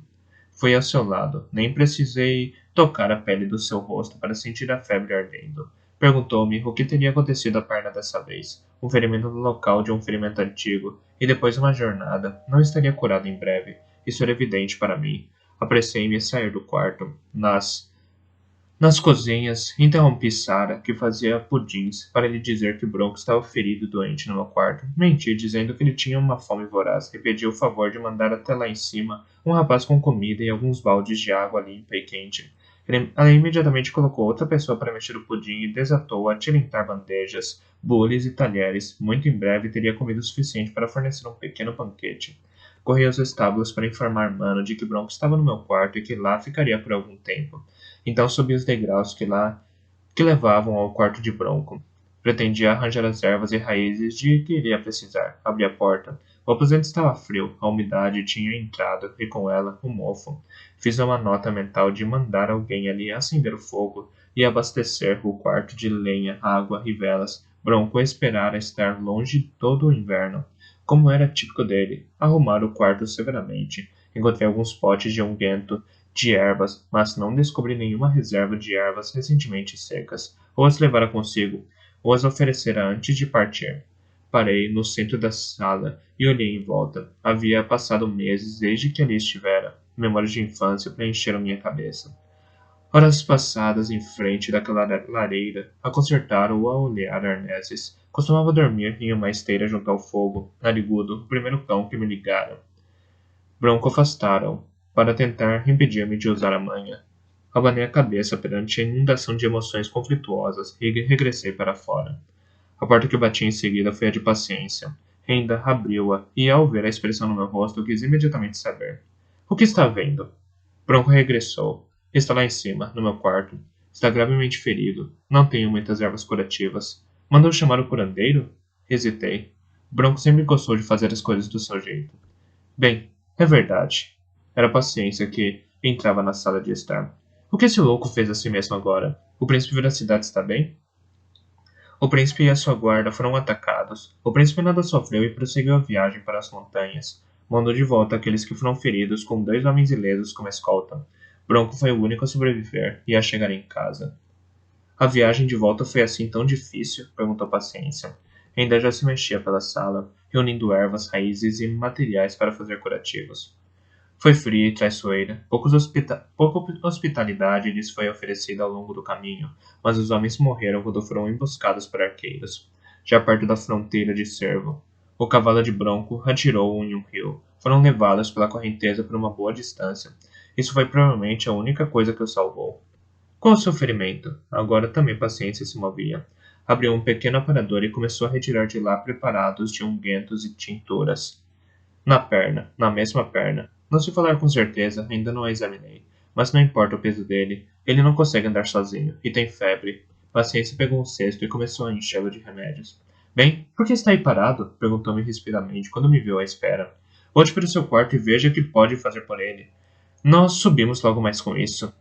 Fui ao seu lado. Nem precisei tocar a pele do seu rosto para sentir a febre ardendo. Perguntou-me o que teria acontecido à perna dessa vez. Um ferimento no local de um ferimento antigo, e depois uma jornada. Não estaria curado em breve. Isso era evidente para mim. Apressei-me a sair do quarto. Nas cozinhas, interrompi Sarah, que fazia pudins, para lhe dizer que Bronco estava ferido e doente no meu quarto. Menti, dizendo que ele tinha uma fome voraz, e pedi o favor de mandar até lá em cima um rapaz com comida e alguns baldes de água limpa e quente. Ela imediatamente colocou outra pessoa para mexer o pudim e desatou a tilintar bandejas, bules e talheres. Muito em breve teria comida o suficiente para fornecer um pequeno banquete. Corri aos estábulos para informar Mano de que Bronco estava no meu quarto e que lá ficaria por algum tempo. Então subi os degraus que levavam ao quarto de Bronco. Pretendia arranjar as ervas e raízes de que iria precisar. Abri a porta. O aposento estava frio, a umidade tinha entrado, e com ela, o mofo. Fiz uma nota mental de mandar alguém ali acender o fogo e abastecer o quarto de lenha, água e velas. Bronco esperara estar longe todo o inverno. Como era típico dele, arrumar o quarto severamente. Encontrei alguns potes de unguento de ervas, mas não descobri nenhuma reserva de ervas recentemente secas, ou as levara consigo, ou as oferecera antes de partir. Parei no centro da sala e olhei em volta. Havia passado meses desde que ali estivera. Memórias de infância preencheram minha cabeça. Horas passadas em frente daquela lareira, a consertar ou a olhar arneses. Costumava dormir em uma esteira junto ao fogo, narigudo, o primeiro cão que me ligara. Bronco afastaram, para tentar impedir-me de usar a manha. Abanei a cabeça perante a inundação de emoções conflituosas e regressei para fora. A porta que bati em seguida foi a de paciência. Renda abriu-a e, ao ver a expressão no meu rosto, quis imediatamente saber. O que está vendo? Bronco regressou. Está lá em cima, no meu quarto. Está gravemente ferido. Não tenho muitas ervas curativas. Mandou chamar o curandeiro? Hesitei. Bronco sempre gostou de fazer as coisas do seu jeito. Bem, é verdade. Era a paciência que entrava na sala de estar. O que esse louco fez a si mesmo agora? O príncipe Veracidade está bem? O príncipe e a sua guarda foram atacados. O príncipe nada sofreu e prosseguiu a viagem para as montanhas. Mandou de volta aqueles que foram feridos com 2 homens ilesos como escolta. Bronco foi o único a sobreviver e a chegar em casa. A viagem de volta foi assim tão difícil? Perguntou Paciência. Ainda já se mexia pela sala, reunindo ervas, raízes e materiais para fazer curativos. Foi fria e traiçoeira. Pouca hospitalidade lhes foi oferecida ao longo do caminho, mas os homens morreram quando foram emboscados por arqueiros, já perto da fronteira de Cervo. O cavalo de Bronco atirou em um rio. Foram levados pela correnteza por uma boa distância. Isso foi provavelmente a única coisa que o salvou. Qual o seu ferimento? Agora também Paciência se movia. Abriu um pequeno aparador e começou a retirar de lá preparados de unguentos e tinturas. Na perna, na mesma perna. Não se falar com certeza, ainda não a examinei. Mas não importa o peso dele, ele não consegue andar sozinho, e tem febre. Paciência pegou um cesto e começou a enchê-lo de remédios. Bem, por que está aí parado? Perguntou-me rispidamente quando me viu à espera. Volte para o seu quarto e veja o que pode fazer por ele. Nós subimos logo mais com isso.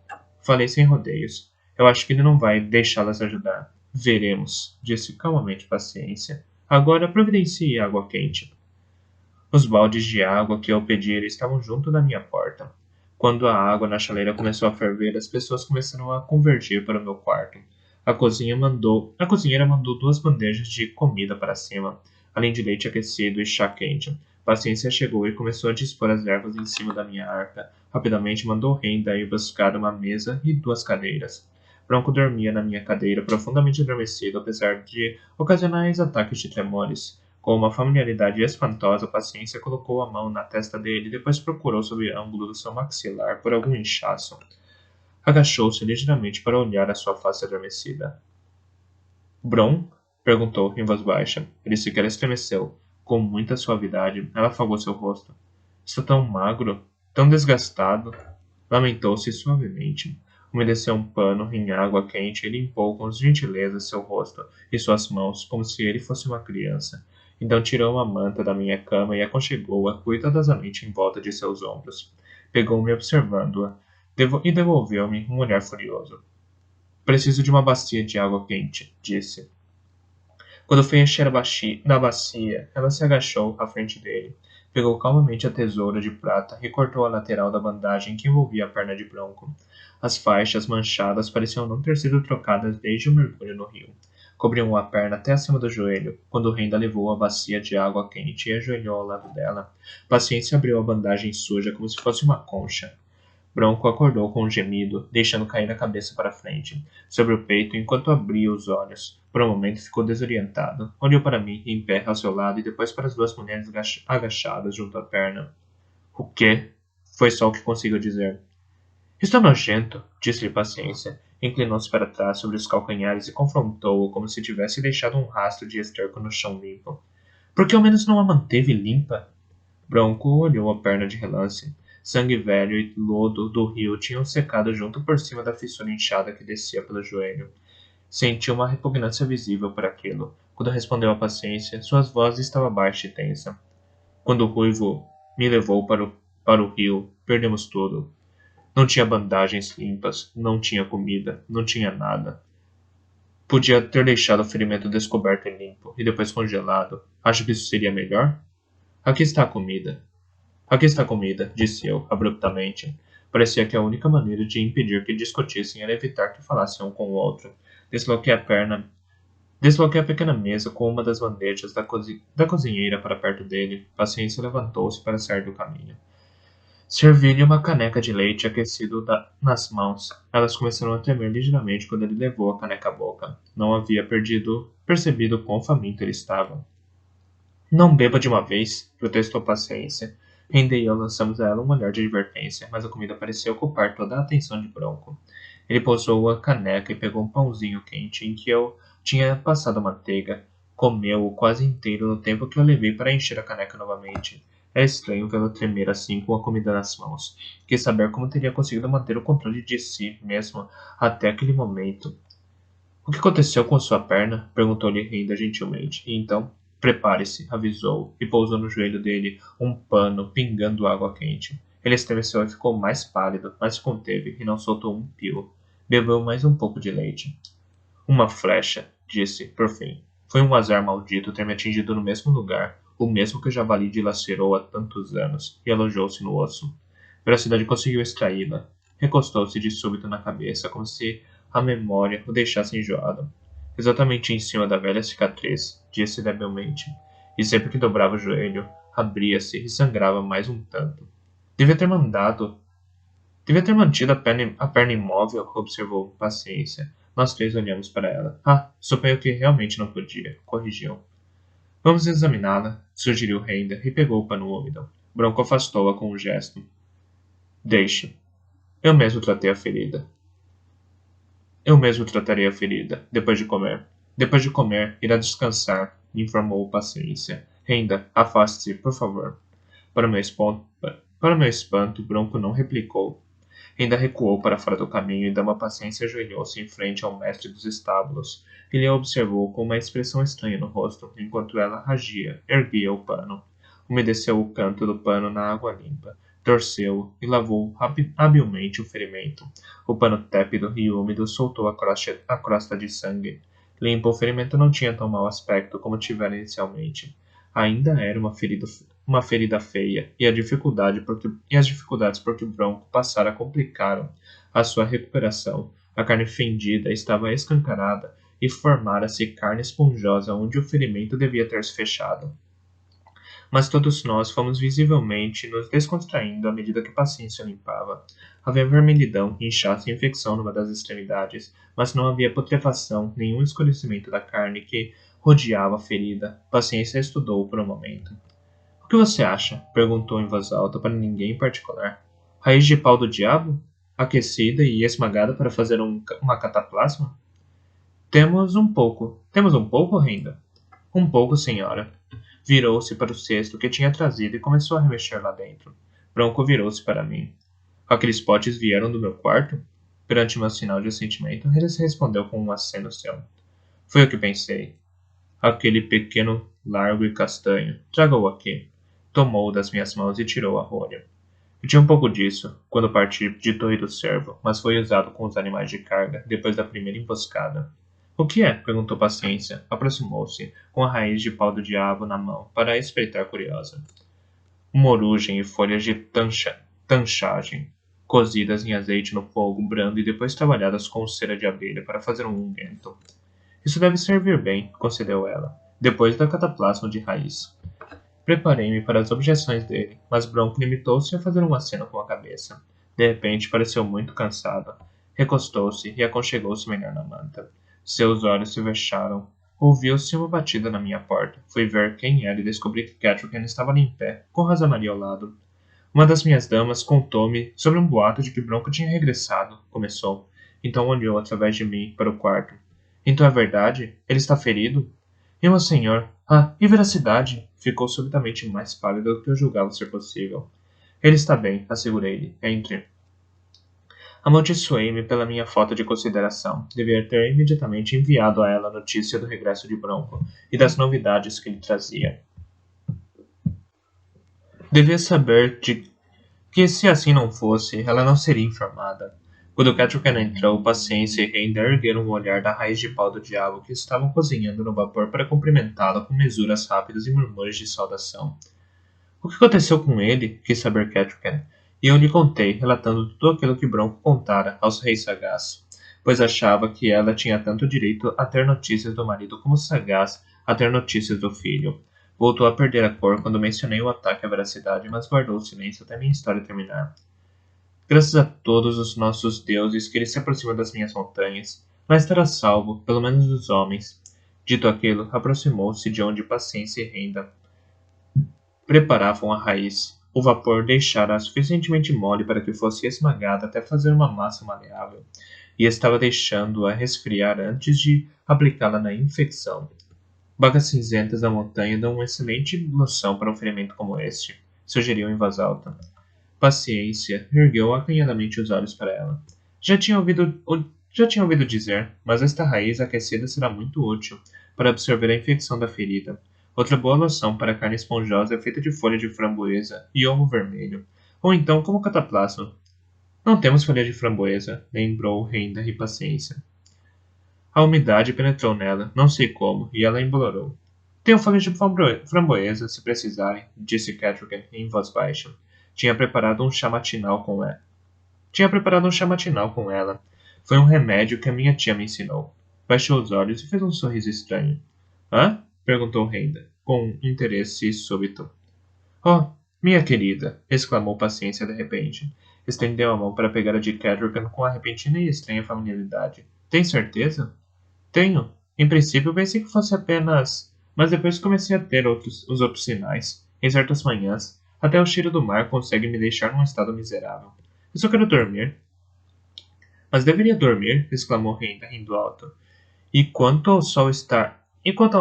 Falei sem rodeios. Eu acho que ele não vai deixá-las ajudar. Veremos, disse calmamente Paciência. Agora providencie água quente. Os baldes de água que eu pedira estavam junto da minha porta. Quando a água na chaleira começou a ferver, as pessoas começaram a convergir para o meu quarto. A cozinheira mandou 2 bandejas de comida para cima, além de leite aquecido e chá quente. Paciência chegou e começou a dispor as ervas em cima da minha arca. Rapidamente mandou Renda ir buscar uma mesa e 2 cadeiras. Bronco dormia na minha cadeira, profundamente adormecido, apesar de ocasionais ataques de tremores. Com uma familiaridade espantosa, Paciência colocou a mão na testa dele e depois procurou sob o ângulo do seu maxilar por algum inchaço. Agachou-se ligeiramente para olhar a sua face adormecida. Bron? Perguntou em voz baixa. Ele sequer estremeceu. Com muita suavidade, ela afagou seu rosto. Está tão magro, tão desgastado. Lamentou-se suavemente. Umedeceu um pano em água quente e limpou com gentileza seu rosto e suas mãos, como se ele fosse uma criança. Então tirou uma manta da minha cama e aconchegou-a cuidadosamente em volta de seus ombros. Pegou-me observando-a e devolveu-me um olhar furioso. Preciso de uma bacia de água quente, disse. Quando foi encher da bacia, ela se agachou à frente dele. Pegou calmamente a tesoura de prata e cortou a lateral da bandagem que envolvia a perna de Bronco. As faixas manchadas pareciam não ter sido trocadas desde o mergulho no rio. Cobriam a perna até acima do joelho, quando Renda levou a bacia de água quente e ajoelhou ao lado dela. Paciência abriu a bandagem suja como se fosse uma concha. Bronco acordou com um gemido, deixando cair a cabeça para frente, sobre o peito, enquanto abria os olhos. Por um momento ficou desorientado. Olhou para mim, em pé ao seu lado, e depois para as 2 mulheres agachadas junto à perna. O quê? Foi só o que conseguiu dizer. Está nojento, disse-lhe Paciência. Inclinou-se para trás sobre os calcanhares e confrontou-o como se tivesse deixado um rastro de esterco no chão limpo. Por que ao menos não a manteve limpa? Bronco olhou a perna de relance. Sangue velho e lodo do rio tinham secado junto por cima da fissura inchada que descia pelo joelho. Sentiu uma repugnância visível por aquilo. Quando respondeu à Paciência, sua voz estava baixa e tensa. Quando o ruivo me levou para o rio, perdemos tudo. Não tinha bandagens limpas, não tinha comida, não tinha nada. Podia ter deixado o ferimento descoberto e limpo, e depois congelado. Acho que isso seria melhor? Aqui está a comida. Aqui está a comida, disse eu, abruptamente. Parecia que a única maneira de impedir que discutissem era evitar que falassem um com o outro. Desloquei a pequena mesa com uma das bandejas da cozinheira para perto dele. Paciência levantou-se para sair do caminho. Servi-lhe uma caneca de leite aquecido nas mãos. Elas começaram a tremer ligeiramente quando ele levou a caneca à boca. Não havia percebido quão faminto ele estava. Não beba de uma vez, protestou Paciência. Renda e eu lançamos a ela um olhar de advertência, mas a comida parecia ocupar toda a atenção de Bronco. Ele pousou a caneca e pegou um pãozinho quente em que eu tinha passado manteiga. Comeu-o quase inteiro no tempo que eu levei para encher a caneca novamente. Era estranho vê-lo tremer assim com a comida nas mãos. Quis saber como teria conseguido manter o controle de si mesmo até aquele momento. O que aconteceu com sua perna? Perguntou-lhe Renda gentilmente. E então, prepare-se, avisou, e pousou no joelho dele um pano pingando água quente. Ele estremeceu e ficou mais pálido, mas se conteve e não soltou um pio. Bebeu mais um pouco de leite. Uma flecha, disse, por fim. Foi um azar maldito ter me atingido no mesmo lugar, o mesmo que o javali dilacerou há tantos anos, e alojou-se no osso. Velocidade conseguiu extraí-la. Recostou-se de súbito na cabeça, como se a memória o deixasse enjoado. Exatamente em cima da velha cicatriz, disse debilmente, e sempre que dobrava o joelho, abria-se e sangrava mais um tanto. Devia ter mantido a perna imóvel, observou Paciência. Nós 3 olhamos para ela. Ah, suponho que realmente não podia, corrigiu. Vamos examiná-la, sugeriu Renda, e pegou o pano úmido. Bronco afastou-a com um gesto. Deixe. Eu mesmo tratarei a ferida, depois de comer. Depois de comer, irá descansar, informou Paciência. Renda, afaste-se, por favor. Para meu espanto, Bronco não replicou. Renda recuou para fora do caminho e Dama Paciência ajoelhou-se em frente ao mestre dos estábulos. Ele a observou com uma expressão estranha no rosto, enquanto ela erguia o pano. Umedeceu o canto do pano na água limpa, torceu-o e lavou habilmente o ferimento. O pano tépido e úmido soltou a crosta de sangue. Limpo, o ferimento não tinha tão mau aspecto como tivera inicialmente. Ainda era uma ferida uma ferida feia, e as dificuldades por que Bronco passara complicaram a sua recuperação. A carne fendida estava escancarada e formara-se carne esponjosa onde o ferimento devia ter se fechado. Mas todos nós fomos visivelmente nos descontraindo à medida que a paciência limpava. Havia vermelhidão, inchaço e infecção numa das extremidades, mas não havia putrefação, nenhum escurecimento da carne que rodeava a ferida. Paciência estudou por um momento. O que você acha? Perguntou em voz alta para ninguém em particular. Raiz de pau do diabo? Aquecida e esmagada para fazer uma cataplasma? Temos um pouco, Renda? Um pouco, senhora. Virou-se para o cesto que tinha trazido e começou a remexer lá dentro. Bronco virou-se para mim. Aqueles potes vieram do meu quarto? Perante meu sinal de assentimento, ele respondeu com um aceno seu. Foi o que pensei. Aquele pequeno, largo e castanho. Traga-o aqui. Tomou-o das minhas mãos e tirou a rolha. Eu tinha um pouco disso, quando parti de Torre do Cervo, mas foi usado com os animais de carga, depois da primeira emboscada. O que é? Perguntou Paciência. Aproximou-se, com a raiz de pau do diabo na mão, para espreitar curiosa. Morugem e folhas de tanchagem, cozidas em azeite no fogo brando e depois trabalhadas com cera de abelha para fazer um unguento. Isso deve servir bem, concedeu ela, depois da cataplasma de raiz. Preparei-me para as objeções dele, mas Bronco limitou-se a fazer um aceno com a cabeça. De repente, pareceu muito cansado. Recostou-se e aconchegou-se melhor na manta. Seus olhos se fecharam. Ouviu-se uma batida na minha porta. Fui ver quem era e descobri que Catherine estava ali em pé, com Rosa Maria ao lado. Uma das minhas damas contou-me sobre um boato de que Bronco tinha regressado, começou. Então olhou através de mim para o quarto. Então é verdade? Ele está ferido? E meu senhor? Ah, e veracidade? Ficou subitamente mais pálido do que eu julgava ser possível. Ele está bem, assegurei-lhe. Entre. Amaldiçoei-me pela minha falta de consideração. Devia ter imediatamente enviado a ela a notícia do regresso de Bronco e das novidades que ele trazia. Devia saber que, se assim não fosse, ela não seria informada. Quando Catherine entrou, Paciência e Renda ergueram o olhar da raiz de pau do diabo que estavam cozinhando no vapor para cumprimentá-la com mesuras rápidas e murmúrios de saudação. O que aconteceu com ele? Quis saber Catherine, e eu lhe contei, relatando tudo aquilo que Bronco contara aos reis sagaz, pois achava que ela tinha tanto direito a ter notícias do marido como sagaz a ter notícias do filho. Voltou a perder a cor quando mencionei o ataque à veracidade, mas guardou o silêncio até minha história terminar. Graças a todos os nossos deuses que ele se aproxima das minhas montanhas, vai estar a salvo, pelo menos dos homens. Dito aquilo, aproximou-se de onde Paciência e Renda preparavam a raiz. O vapor deixara-a suficientemente mole para que fosse esmagada até fazer uma massa maleável, e estava deixando-a resfriar antes de aplicá-la na infecção. Bagas cinzentas da montanha dão uma excelente loção para um ferimento como este, sugeriu em voz alta. Paciência ergueu acanhadamente os olhos para ela. Já tinha ouvido dizer, mas esta raiz aquecida será muito útil para absorver a infecção da ferida. Outra boa loção para carne esponjosa é feita de folha de framboesa e ovo vermelho, ou então como cataplasma. Não temos folha de framboesa, lembrou Renda e Paciência. A umidade penetrou nela, não sei como, e ela embolorou. Tenho folha de framboesa, se precisarem, disse Catherine em voz baixa. Tinha preparado um chá matinal com ela. Foi um remédio que a minha tia me ensinou. Baixou os olhos e fez um sorriso estranho. Hã? Perguntou Renda, com interesse súbito. Oh, minha querida! Exclamou Paciência de repente. Estendeu a mão para pegar a de Catherine com a repentina e estranha familiaridade. Tem certeza? Tenho. Em princípio pensei que fosse apenas... Mas depois comecei a ter os outros sinais. Em certas manhãs, até o cheiro do mar consegue me deixar num estado miserável. Eu só quero dormir. Mas deveria dormir, exclamou Renda, rindo alto. E quanto ao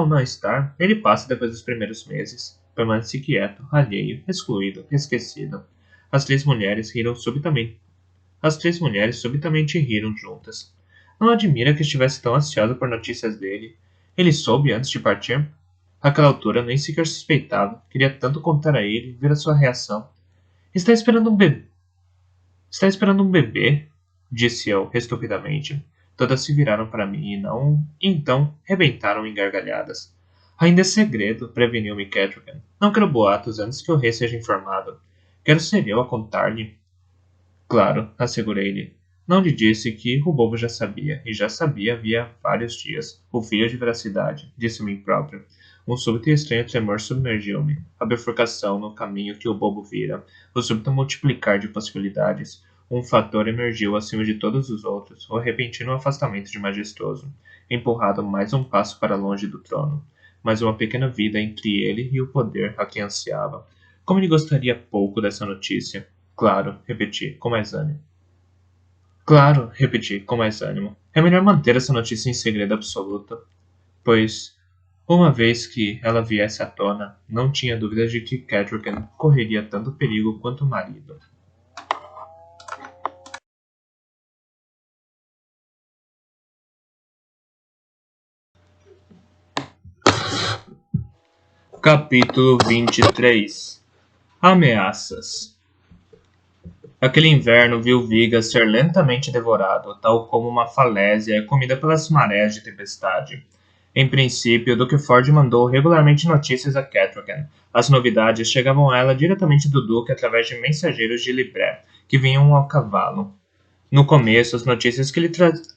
não estar, ele passa depois dos primeiros meses. Permaneci quieto, alheio, excluído, esquecido. As três mulheres subitamente riram juntas. Não admira que estivesse tão ansiosa por notícias dele. Ele soube antes de partir? Àquela altura nem sequer suspeitava. Queria tanto contar a ele, ver a sua reação. Está esperando um bebê? Está esperando um bebê? Disse eu, estupidamente. Todas se viraram para mim e então rebentaram em gargalhadas. Ainda é segredo, preveniu-me Catrogan. Não quero boatos antes que o rei seja informado. Quero ser eu a contar-lhe. Claro, assegurei-lhe. Não lhe disse que o bobo já sabia, e já sabia havia vários dias. O filho de veracidade, disse-me próprio. Um súbito e estranho tremor submergiu-me. A bifurcação no caminho que o bobo vira, o súbito multiplicar de possibilidades. Um fator emergiu acima de todos os outros, o repentino afastamento de majestoso, empurrado mais um passo para longe do trono. Mais uma pequena vida entre ele e o poder a que ansiava. Como ele gostaria pouco dessa notícia. Claro, repeti, com mais ânimo. Claro, repeti, com mais ânimo. É melhor manter essa notícia em segredo absoluto, pois, uma vez que ela viesse à tona, não tinha dúvidas de que Catrogan correria tanto perigo quanto o marido. Capítulo 23 Ameaças. Aquele inverno viu Vigas ser lentamente devorado, tal como uma falésia comida pelas marés de tempestade. Em princípio, Duque Ford mandou regularmente notícias a Catrogan. As novidades chegavam a ela diretamente do Duque através de mensageiros de Libré, que vinham ao cavalo. No começo, as notícias que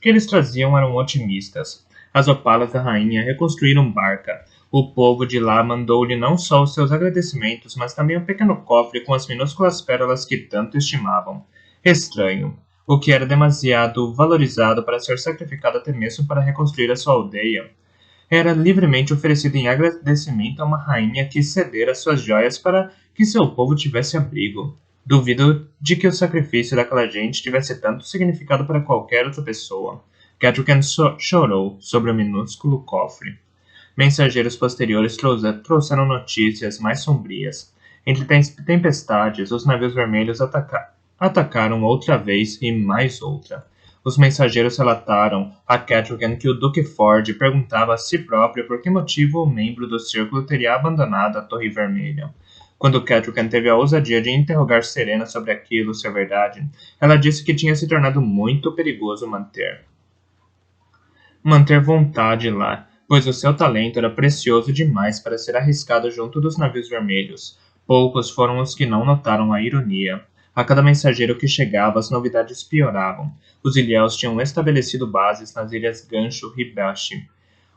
eles traziam eram otimistas. As opalas da rainha reconstruíram Barca. O povo de lá mandou-lhe não só os seus agradecimentos, mas também um pequeno cofre com as minúsculas pérolas que tanto estimavam. Estranho. O que era demasiado valorizado para ser sacrificado até mesmo para reconstruir a sua aldeia. Era livremente oferecido em agradecimento a uma rainha que cedera suas joias para que seu povo tivesse abrigo. Duvido de que o sacrifício daquela gente tivesse tanto significado para qualquer outra pessoa. Catrogan chorou sobre o minúsculo cofre. Mensageiros posteriores trouxeram notícias mais sombrias. Entre tempestades, os navios vermelhos atacaram outra vez e mais outra. Os mensageiros relataram a Catrogan que o Duque Ford perguntava a si próprio por que motivo o membro do círculo teria abandonado a Torre Vermelha. Quando Catrogan teve a ousadia de interrogar Serena sobre aquilo ser verdade, ela disse que tinha se tornado muito perigoso manter vontade lá, pois o seu talento era precioso demais para ser arriscado junto dos navios vermelhos. Poucos foram os que não notaram a ironia. A cada mensageiro que chegava, as novidades pioravam. Os ilhéus tinham estabelecido bases nas ilhas Gancho e Bashi.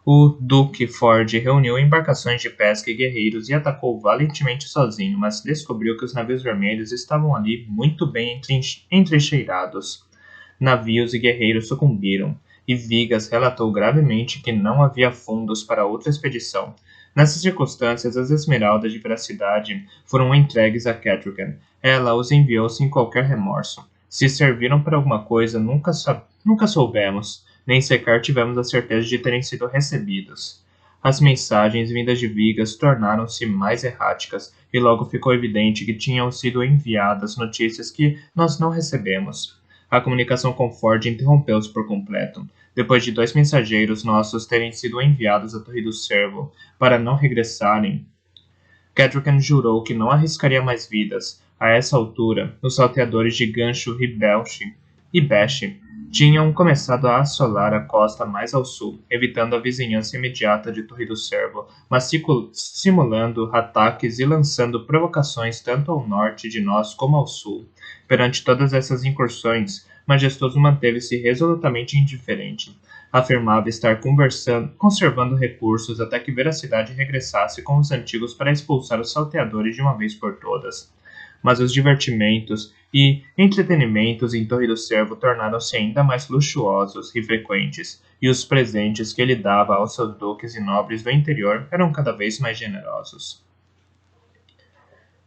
O Duque Ford reuniu embarcações de pesca e guerreiros e atacou valentemente sozinho, mas descobriu que os navios vermelhos estavam ali muito bem entrincheirados. Navios e guerreiros sucumbiram, e Vigas relatou gravemente que não havia fundos para outra expedição. Nessas circunstâncias, as esmeraldas de veracidade foram entregues a Catrogan. Ela os enviou sem qualquer remorso. Se serviram para alguma coisa, nunca soubemos, nem sequer tivemos a certeza de terem sido recebidos. As mensagens vindas de Vigas tornaram-se mais erráticas, e logo ficou evidente que tinham sido enviadas notícias que nós não recebemos. A comunicação com Ford interrompeu-se por completo, depois de 2 mensageiros nossos terem sido enviados à Torre do Cervo para não regressarem. Catrogan jurou que não arriscaria mais vidas. A essa altura, os salteadores de Gancho e Bashi tinham começado a assolar a costa mais ao sul, evitando a vizinhança imediata de Torre do Cervo, mas simulando ataques e lançando provocações tanto ao norte de nós como ao sul. Perante todas essas incursões, Majestoso manteve-se resolutamente indiferente. Afirmava estar conservando recursos até que Veracidade regressasse com os antigos para expulsar os salteadores de uma vez por todas. Mas os divertimentos e entretenimentos em Torre do Cervo tornaram-se ainda mais luxuosos e frequentes, e os presentes que ele dava aos seus duques e nobres do interior eram cada vez mais generosos.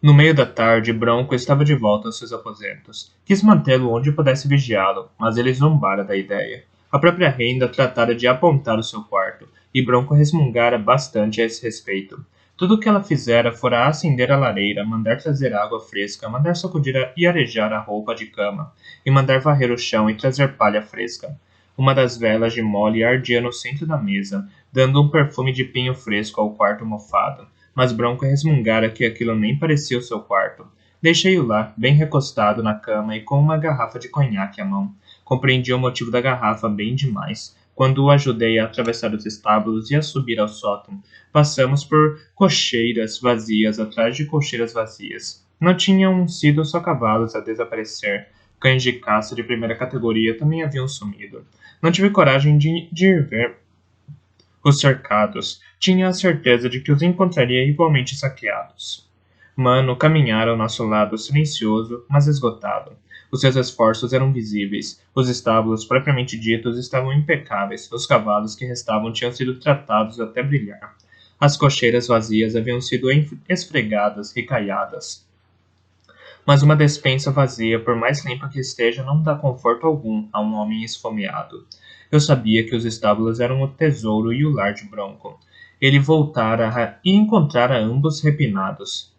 No meio da tarde, Bronco estava de volta aos seus aposentos. Quis mantê-lo onde pudesse vigiá-lo, mas ele zombara da ideia. A própria renda tratara de apontar o seu quarto, e Bronco resmungara bastante a esse respeito. Tudo o que ela fizera fora acender a lareira, mandar trazer água fresca, mandar sacudir e arejar a roupa de cama, e mandar varrer o chão e trazer palha fresca. Uma das velas de mole ardia no centro da mesa, dando um perfume de pinho fresco ao quarto mofado, mas Bronco resmungara que aquilo nem parecia o seu quarto. Deixei-o lá, bem recostado na cama e com uma garrafa de conhaque à mão. Compreendi o motivo da garrafa bem demais. Quando o ajudei a atravessar os estábulos e a subir ao sótão, passamos por cocheiras vazias atrás de cocheiras vazias. Não tinham sido só cavalos a desaparecer. Cães de caça de primeira categoria também haviam sumido. Não tive coragem de ir ver os cercados. Tinha a certeza de que os encontraria igualmente saqueados. Mano caminhara ao nosso lado, silencioso, mas esgotado. Os seus esforços eram visíveis. Os estábulos, propriamente ditos, estavam impecáveis. Os cavalos que restavam tinham sido tratados até brilhar. As cocheiras vazias haviam sido esfregadas, recaiadas. Mas uma despensa vazia, por mais limpa que esteja, não dá conforto algum a um homem esfomeado. Eu sabia que os estábulos eram o tesouro e o lar de Bronco. Ele voltara e encontrara ambos rapinados.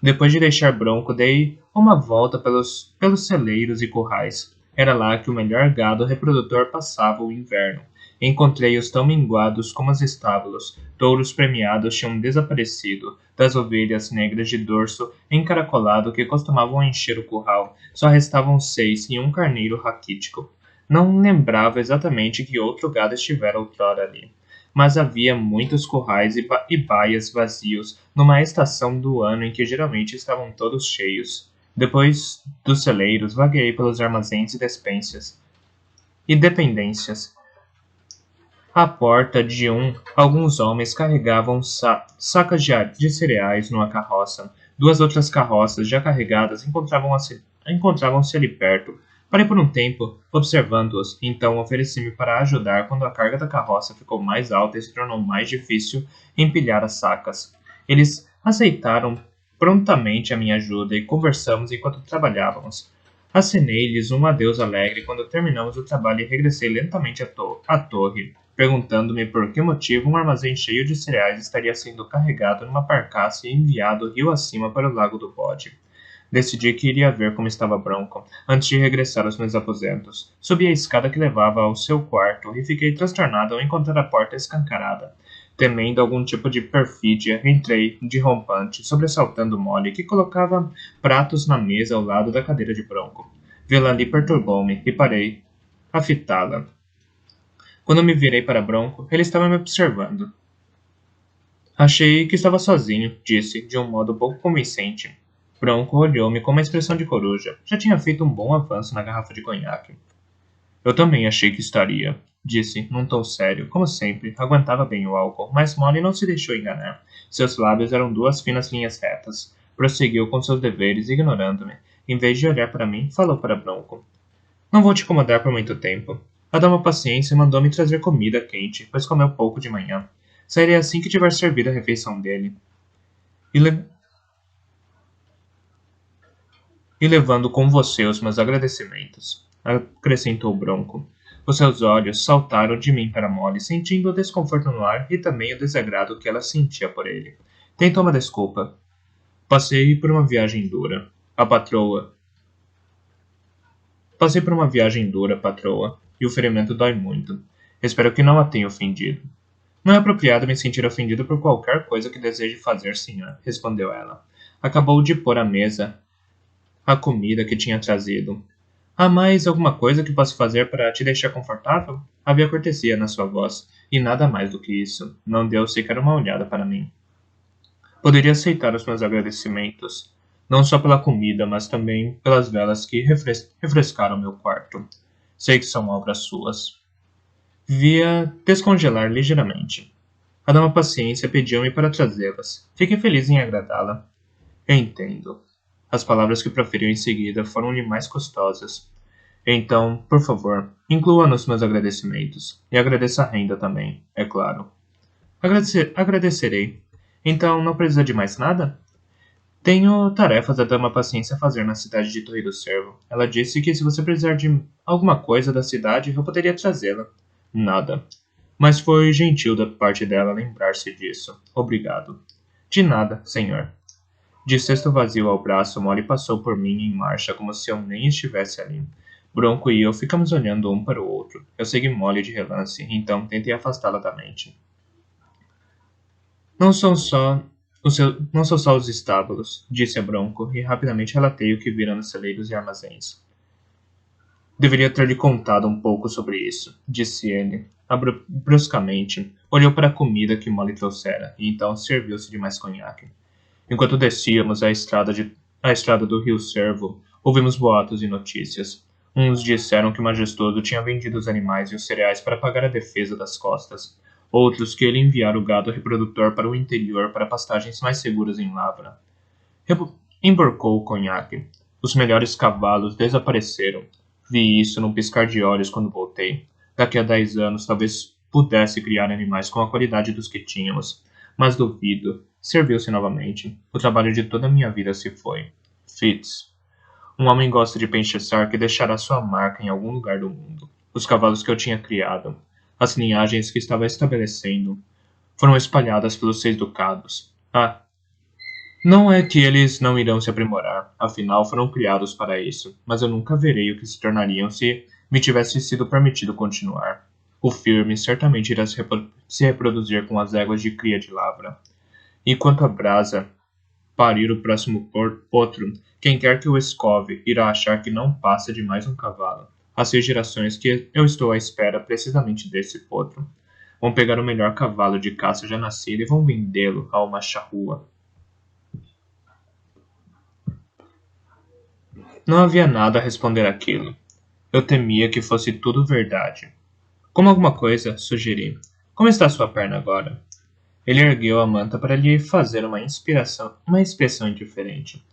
Depois de deixar Bronco, dei uma volta pelos celeiros e currais. Era lá que o melhor gado reprodutor passava o inverno. Encontrei-os tão minguados como os estábulos. Touros premiados tinham desaparecido. Das ovelhas negras de dorso encaracolado que costumavam encher o curral, só restavam 6 e um carneiro raquítico. Não lembrava exatamente que outro gado estivera outrora ali. Mas havia muitos currais e baias vazios numa estação do ano em que geralmente estavam todos cheios. Depois dos celeiros, vagueei pelos armazéns e despensas e dependências. À porta de alguns homens carregavam sacas de cereais numa carroça. 2 outras carroças já carregadas encontravam-se ali perto. Parei por um tempo, observando-os, então ofereci-me para ajudar quando a carga da carroça ficou mais alta e se tornou mais difícil empilhar as sacas. Eles aceitaram prontamente a minha ajuda e conversamos enquanto trabalhávamos. Acenei-lhes um adeus alegre quando terminamos o trabalho e regressei lentamente à torre, perguntando-me por que motivo um armazém cheio de cereais estaria sendo carregado numa barcaça e enviado rio acima para o Lago do Bode. Decidi que iria ver como estava Bronco, antes de regressar aos meus aposentos. Subi a escada que levava ao seu quarto e fiquei transtornado ao encontrar a porta escancarada. Temendo algum tipo de perfídia, entrei, de rompante, sobressaltando Molly, que colocava pratos na mesa ao lado da cadeira de Bronco. Vê-la ali perturbou-me e parei a fitá-la. Quando me virei para Bronco, ele estava me observando. Achei que estava sozinho, disse, de um modo pouco convincente. Bronco olhou-me com uma expressão de coruja. Já tinha feito um bom avanço na garrafa de conhaque. Eu também achei que estaria, disse, num tom sério. Como sempre, aguentava bem o álcool, mas Molly não se deixou enganar. Seus lábios eram 2 finas linhas retas. Prosseguiu com seus deveres, ignorando-me. Em vez de olhar para mim, falou para Bronco. Não vou te incomodar por muito tempo. A dama paciência mandou-me trazer comida quente, pois comeu pouco de manhã. Sairei assim que tiver servido a refeição dele. E levando com você os meus agradecimentos, acrescentou Bronco. Os seus olhos saltaram de mim para Molly, sentindo o desconforto no ar e também o desagrado que ela sentia por ele. Tentou uma desculpa. Passei por uma viagem dura. Passei por uma viagem dura, patroa, e o ferimento dói muito. Espero que não a tenha ofendido. Não é apropriado me sentir ofendido por qualquer coisa que deseje fazer, senhor, respondeu ela. Acabou de pôr à mesa a comida que tinha trazido. Há mais alguma coisa que posso fazer para te deixar confortável? Havia cortesia na sua voz, e nada mais do que isso. Não deu sequer uma olhada para mim. Poderia aceitar os meus agradecimentos, não só pela comida, mas também pelas velas que refrescaram meu quarto. Sei que são obras suas. Via descongelar ligeiramente. A dama paciência pediu-me para trazê-las. Fiquei feliz em agradá-la. Entendo. As palavras que proferiu em seguida foram-lhe mais custosas. Então, por favor, inclua nos meus agradecimentos. E agradeça a renda também, é claro. Agradecerei. Então, não precisa de mais nada? Tenho tarefas da dama paciência a fazer na cidade de Torre do Cervo. Ela disse que se você precisar de alguma coisa da cidade, eu poderia trazê-la. Nada. Mas foi gentil da parte dela lembrar-se disso. Obrigado. De nada, senhor. De cesto vazio ao braço, Molly passou por mim em marcha, como se eu nem estivesse ali. Bronco e eu ficamos olhando um para o outro. Eu segui Molly de relance, então tentei afastá-la da mente. Não são só os estábulos, disse a Bronco, e rapidamente relatei o que vira nos celeiros e armazéns. Deveria ter lhe contado um pouco sobre isso, disse ele. Bruscamente, olhou para a comida que Molly trouxera, e então serviu-se de mais conhaque. Enquanto descíamos a estrada do Rio Servo, ouvimos boatos e notícias. Uns disseram que o Majestoso tinha vendido os animais e os cereais para pagar a defesa das costas. Outros que ele enviara o gado reprodutor para o interior para pastagens mais seguras em Lavra. Emborcou o conhaque. Os melhores cavalos desapareceram. Vi isso num piscar de olhos quando voltei. Daqui a 10 anos talvez pudesse criar animais com a qualidade dos que tínhamos. Mas duvido. Serviu-se novamente. O trabalho de toda a minha vida se foi. Fitz. Um homem gosta de pensar que deixará sua marca em algum lugar do mundo. Os cavalos que eu tinha criado, as linhagens que estava estabelecendo, foram espalhadas pelos 6 ducados. Não é que eles não irão se aprimorar, afinal foram criados para isso, mas eu nunca verei o que se tornariam se me tivesse sido permitido continuar. O firme certamente irá se reproduzir com as éguas de cria de Lavra. E quanto a Brasa, parir o próximo potro, quem quer que o escove irá achar que não passa de mais um cavalo. Há 6 gerações que eu estou à espera precisamente desse potro. Vão pegar o melhor cavalo de caça já nascido e vão vendê-lo a uma charrua. Não havia nada a responder àquilo. Eu temia que fosse tudo verdade. Como alguma coisa, sugeri. Como está sua perna agora? Ele ergueu a manta para lhe fazer uma expressão indiferente.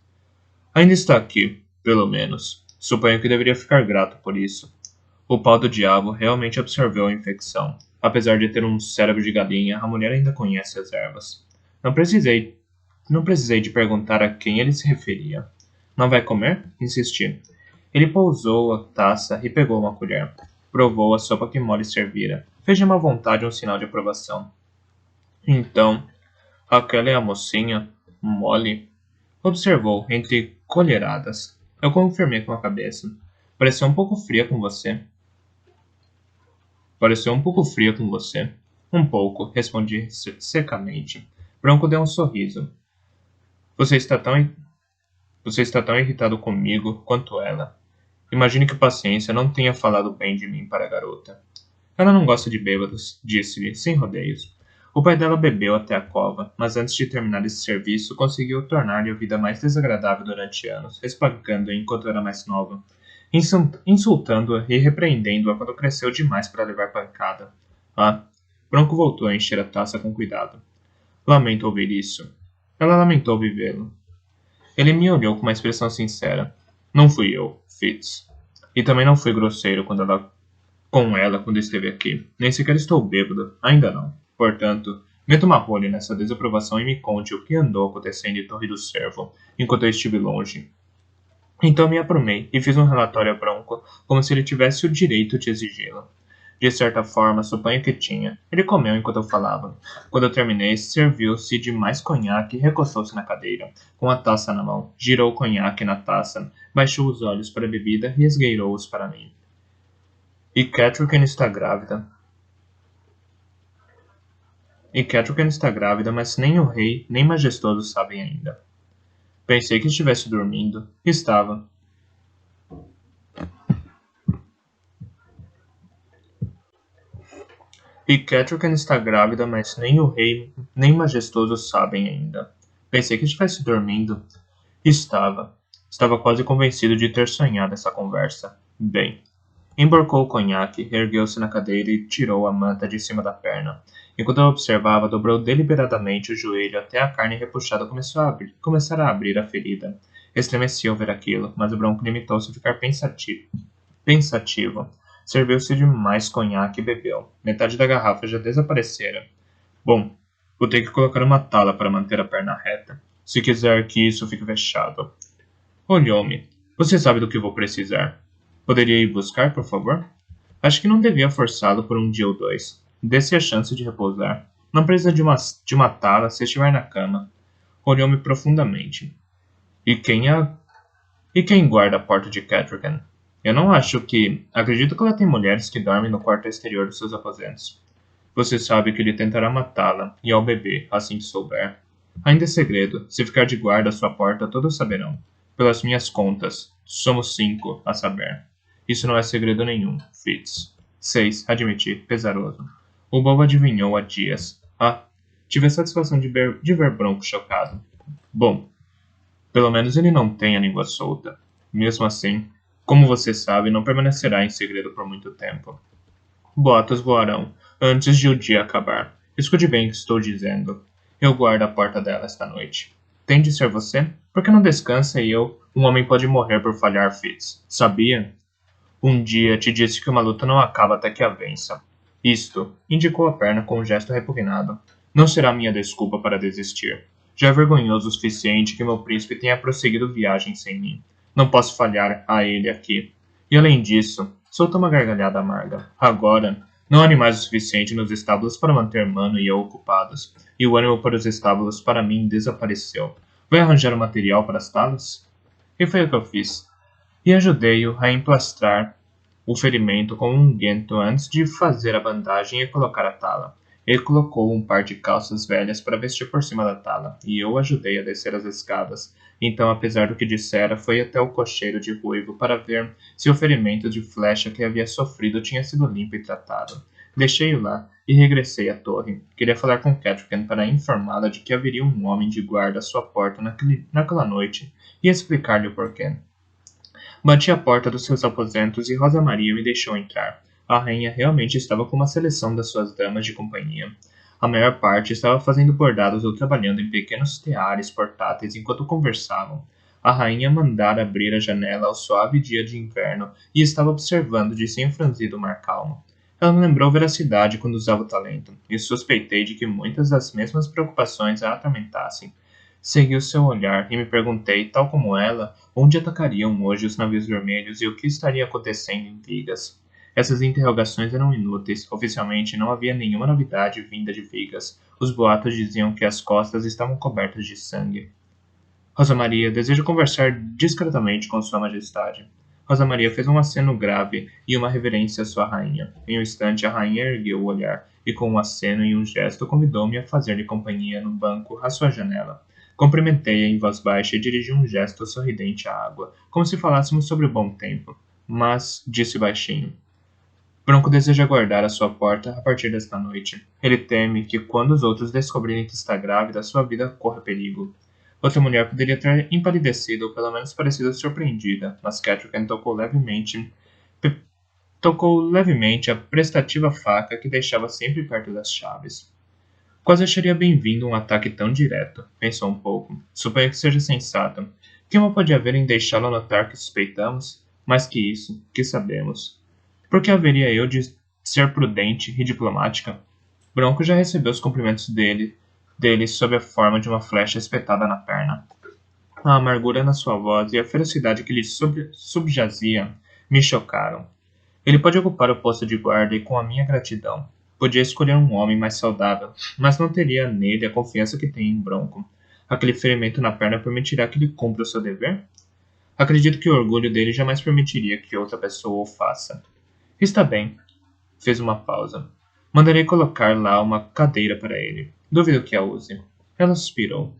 Ainda está aqui, pelo menos. Suponho que deveria ficar grato por isso. O pau do diabo realmente absorveu a infecção. Apesar de ter um cérebro de galinha, a mulher ainda conhece as ervas. Não precisei de perguntar a quem ele se referia. Não vai comer? Insisti. Ele pousou a taça e pegou uma colher. Provou a sopa que Molly servira. Fez de má vontade um sinal de aprovação. Então, aquela é a mocinha? Molly? Observou, entre colheradas. Eu confirmei com a cabeça. Pareceu um pouco fria com você. Um pouco, respondi secamente. Bronco deu um sorriso. Você está tão irritado comigo quanto ela. Imagine que paciência não tenha falado bem de mim para a garota. Ela não gosta de bêbados, disse-lhe, sem rodeios. O pai dela bebeu até a cova, mas antes de terminar esse serviço, conseguiu tornar-lhe a vida mais desagradável durante anos, espancando-a enquanto era mais nova, insultando-a e repreendendo-a quando cresceu demais para levar pancada. Bronco voltou a encher a taça com cuidado. Lamento ouvir isso. Ela lamentou vivê-lo. Ele me olhou com uma expressão sincera. Não fui eu, Fitz. E também não fui grosseiro com ela quando esteve aqui. Nem sequer estou bêbado. Ainda não. Portanto, meta uma rolha nessa desaprovação e me conte o que andou acontecendo em Torre do Servo, enquanto eu estive longe. Então me aprumei e fiz um relatório a Bronco, como se ele tivesse o direito de exigi-lo. De certa forma, suponho que tinha. Ele comeu enquanto eu falava. Quando eu terminei, serviu-se de mais conhaque e recostou-se na cadeira, com a taça na mão. Girou o conhaque na taça, baixou os olhos para a bebida e esgueirou-os para mim. E Catherine está grávida, mas nem o rei nem Majestoso sabem ainda. Pensei que estivesse dormindo. Estava. E Catherine está grávida, mas nem o rei nem Majestoso sabem ainda. Pensei que estivesse dormindo. Estava. Estava quase convencido de ter sonhado essa conversa. Bem. Emborcou o conhaque, ergueu-se na cadeira e tirou a manta de cima da perna. Enquanto eu observava, dobrou deliberadamente o joelho até a carne repuxada começar a abrir a ferida. Estremeci ao ver aquilo, mas o Bronco limitou-se a ficar pensativo. Serviu-se de mais conhaque e bebeu. Metade da garrafa já desaparecera. Bom, vou ter que colocar uma tala para manter a perna reta, se quiser que isso fique fechado. Olhou-me. Você sabe do que vou precisar. Poderia ir buscar, por favor? Acho que não devia forçá-lo por um dia ou 2. Dê-se a chance de repousar. Não precisa de uma tala se estiver na cama. Olhou-me profundamente. E quem guarda a porta de Catherine? Eu não acho que... Acredito que ela tem mulheres que dormem no quarto exterior dos seus aposentos. Você sabe que ele tentará matá-la, e ao bebê, assim que souber. Ainda é segredo. Se ficar de guarda à sua porta, todos saberão. Pelas minhas contas, somos 5 a saber. Isso não é segredo nenhum, Fitz. 6. Admiti, pesaroso. O bobo adivinhou há dias. Ah, tive a satisfação de ver Bronco chocado. Bom, pelo menos ele não tem a língua solta. Mesmo assim, como você sabe, não permanecerá em segredo por muito tempo. Boatos voarão, antes de o dia acabar. Escute bem o que estou dizendo. Eu guardo a porta dela esta noite. Tem de ser você? Por que não descansa e eu? Um homem pode morrer por falhar, Fitz. Sabia? Um dia te disse que uma luta não acaba até que a vença. Isto, indicou a perna com um gesto repugnado. Não será minha desculpa para desistir. Já é vergonhoso o suficiente que meu príncipe tenha prosseguido viagem sem mim. Não posso falhar a ele aqui. E além disso, soltou uma gargalhada amarga. Agora, não há animais o suficiente nos estábulos para manter Mano e eu ocupados, e o ânimo para os estábulos para mim desapareceu. Vai arranjar o material para as talas? E foi o que eu fiz. E ajudei-o a emplastrar o ferimento com um unguento antes de fazer a bandagem e colocar a tala. Ele colocou um par de calças velhas para vestir por cima da tala, e eu ajudei a descer as escadas. Então, apesar do que dissera, foi até o cocheiro de ruivo para ver se o ferimento de flecha que havia sofrido tinha sido limpo e tratado. Deixei-o lá e regressei à torre. Queria falar com Catherine para informá-la de que haveria um homem de guarda à sua porta naquela noite e explicar-lhe o porquê. Bati à porta dos seus aposentos e Rosa Maria me deixou entrar. A rainha realmente estava com uma seleção das suas damas de companhia. A maior parte estava fazendo bordados ou trabalhando em pequenos teares portáteis enquanto conversavam. A rainha mandara abrir a janela ao suave dia de inverno e estava observando de sem franzido o mar calmo. Ela me lembrou veracidade quando usava o talento, e suspeitei de que muitas das mesmas preocupações a atormentassem. Segui o seu olhar e me perguntei, tal como ela, onde atacariam hoje os navios vermelhos e o que estaria acontecendo em Vigas. Essas interrogações eram inúteis. Oficialmente não havia nenhuma novidade vinda de Vigas. Os boatos diziam que as costas estavam cobertas de sangue. Rosa Maria, desejo conversar discretamente com Sua Majestade. Rosa Maria fez um aceno grave e uma reverência à sua rainha. Em um instante, a rainha ergueu o olhar e, com um aceno e um gesto, convidou-me a fazer-lhe companhia no banco à sua janela. Cumprimentei-a em voz baixa e dirigi um gesto sorridente à água, como se falássemos sobre o bom tempo. Mas, disse baixinho, Bronco deseja guardar a sua porta a partir desta noite. Ele teme que, quando os outros descobrirem que está grávida, sua vida corra perigo. Outra mulher poderia ter empalidecido ou pelo menos parecido surpreendida, mas Catherine tocou levemente a prestativa faca que deixava sempre perto das chaves. Quase acharia bem-vindo um ataque tão direto, pensou um pouco. Suponho que seja sensato. Que mal pode haver em deixá-lo notar que suspeitamos? Mais que isso, que sabemos. Por que haveria eu de ser prudente e diplomática? Bronco já recebeu os cumprimentos dele sob a forma de uma flecha espetada na perna. A amargura na sua voz e a ferocidade que lhe subjazia me chocaram. Ele pode ocupar o posto de guarda e com a minha gratidão. Podia escolher um homem mais saudável, mas não teria nele a confiança que tem em Bronco. Aquele ferimento na perna permitirá que ele cumpra o seu dever? Acredito que o orgulho dele jamais permitiria que outra pessoa o faça. Está bem. Fez uma pausa. Mandarei colocar lá uma cadeira para ele. Duvido que a use. Ela suspirou.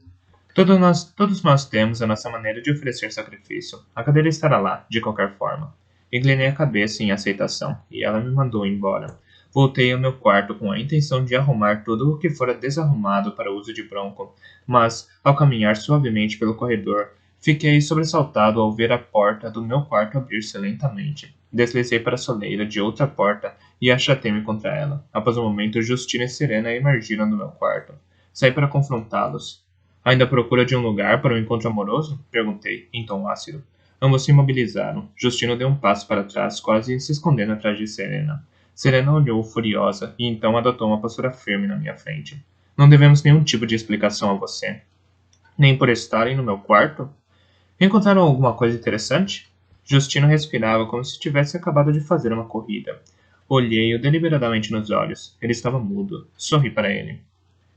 Todos nós temos a nossa maneira de oferecer sacrifício. A cadeira estará lá, de qualquer forma. Inclinei a cabeça em aceitação, e ela me mandou embora. Voltei ao meu quarto com a intenção de arrumar tudo o que fora desarrumado para o uso de Bronco, mas, ao caminhar suavemente pelo corredor, fiquei sobressaltado ao ver a porta do meu quarto abrir-se lentamente. Deslizei para a soleira de outra porta e achatei-me contra ela. Após um momento, Justina e Serena emergiram do meu quarto. Saí para confrontá-los. Ainda à procura de um lugar para um encontro amoroso? Perguntei, em tom ácido. Ambos se imobilizaram. Justino deu um passo para trás, quase se escondendo atrás de Serena. Serena olhou furiosa e então adotou uma postura firme na minha frente. Não devemos nenhum tipo de explicação a você. Nem por estarem no meu quarto? Encontraram alguma coisa interessante? Justino respirava como se tivesse acabado de fazer uma corrida. Olhei-o deliberadamente nos olhos. Ele estava mudo. Sorri para ele.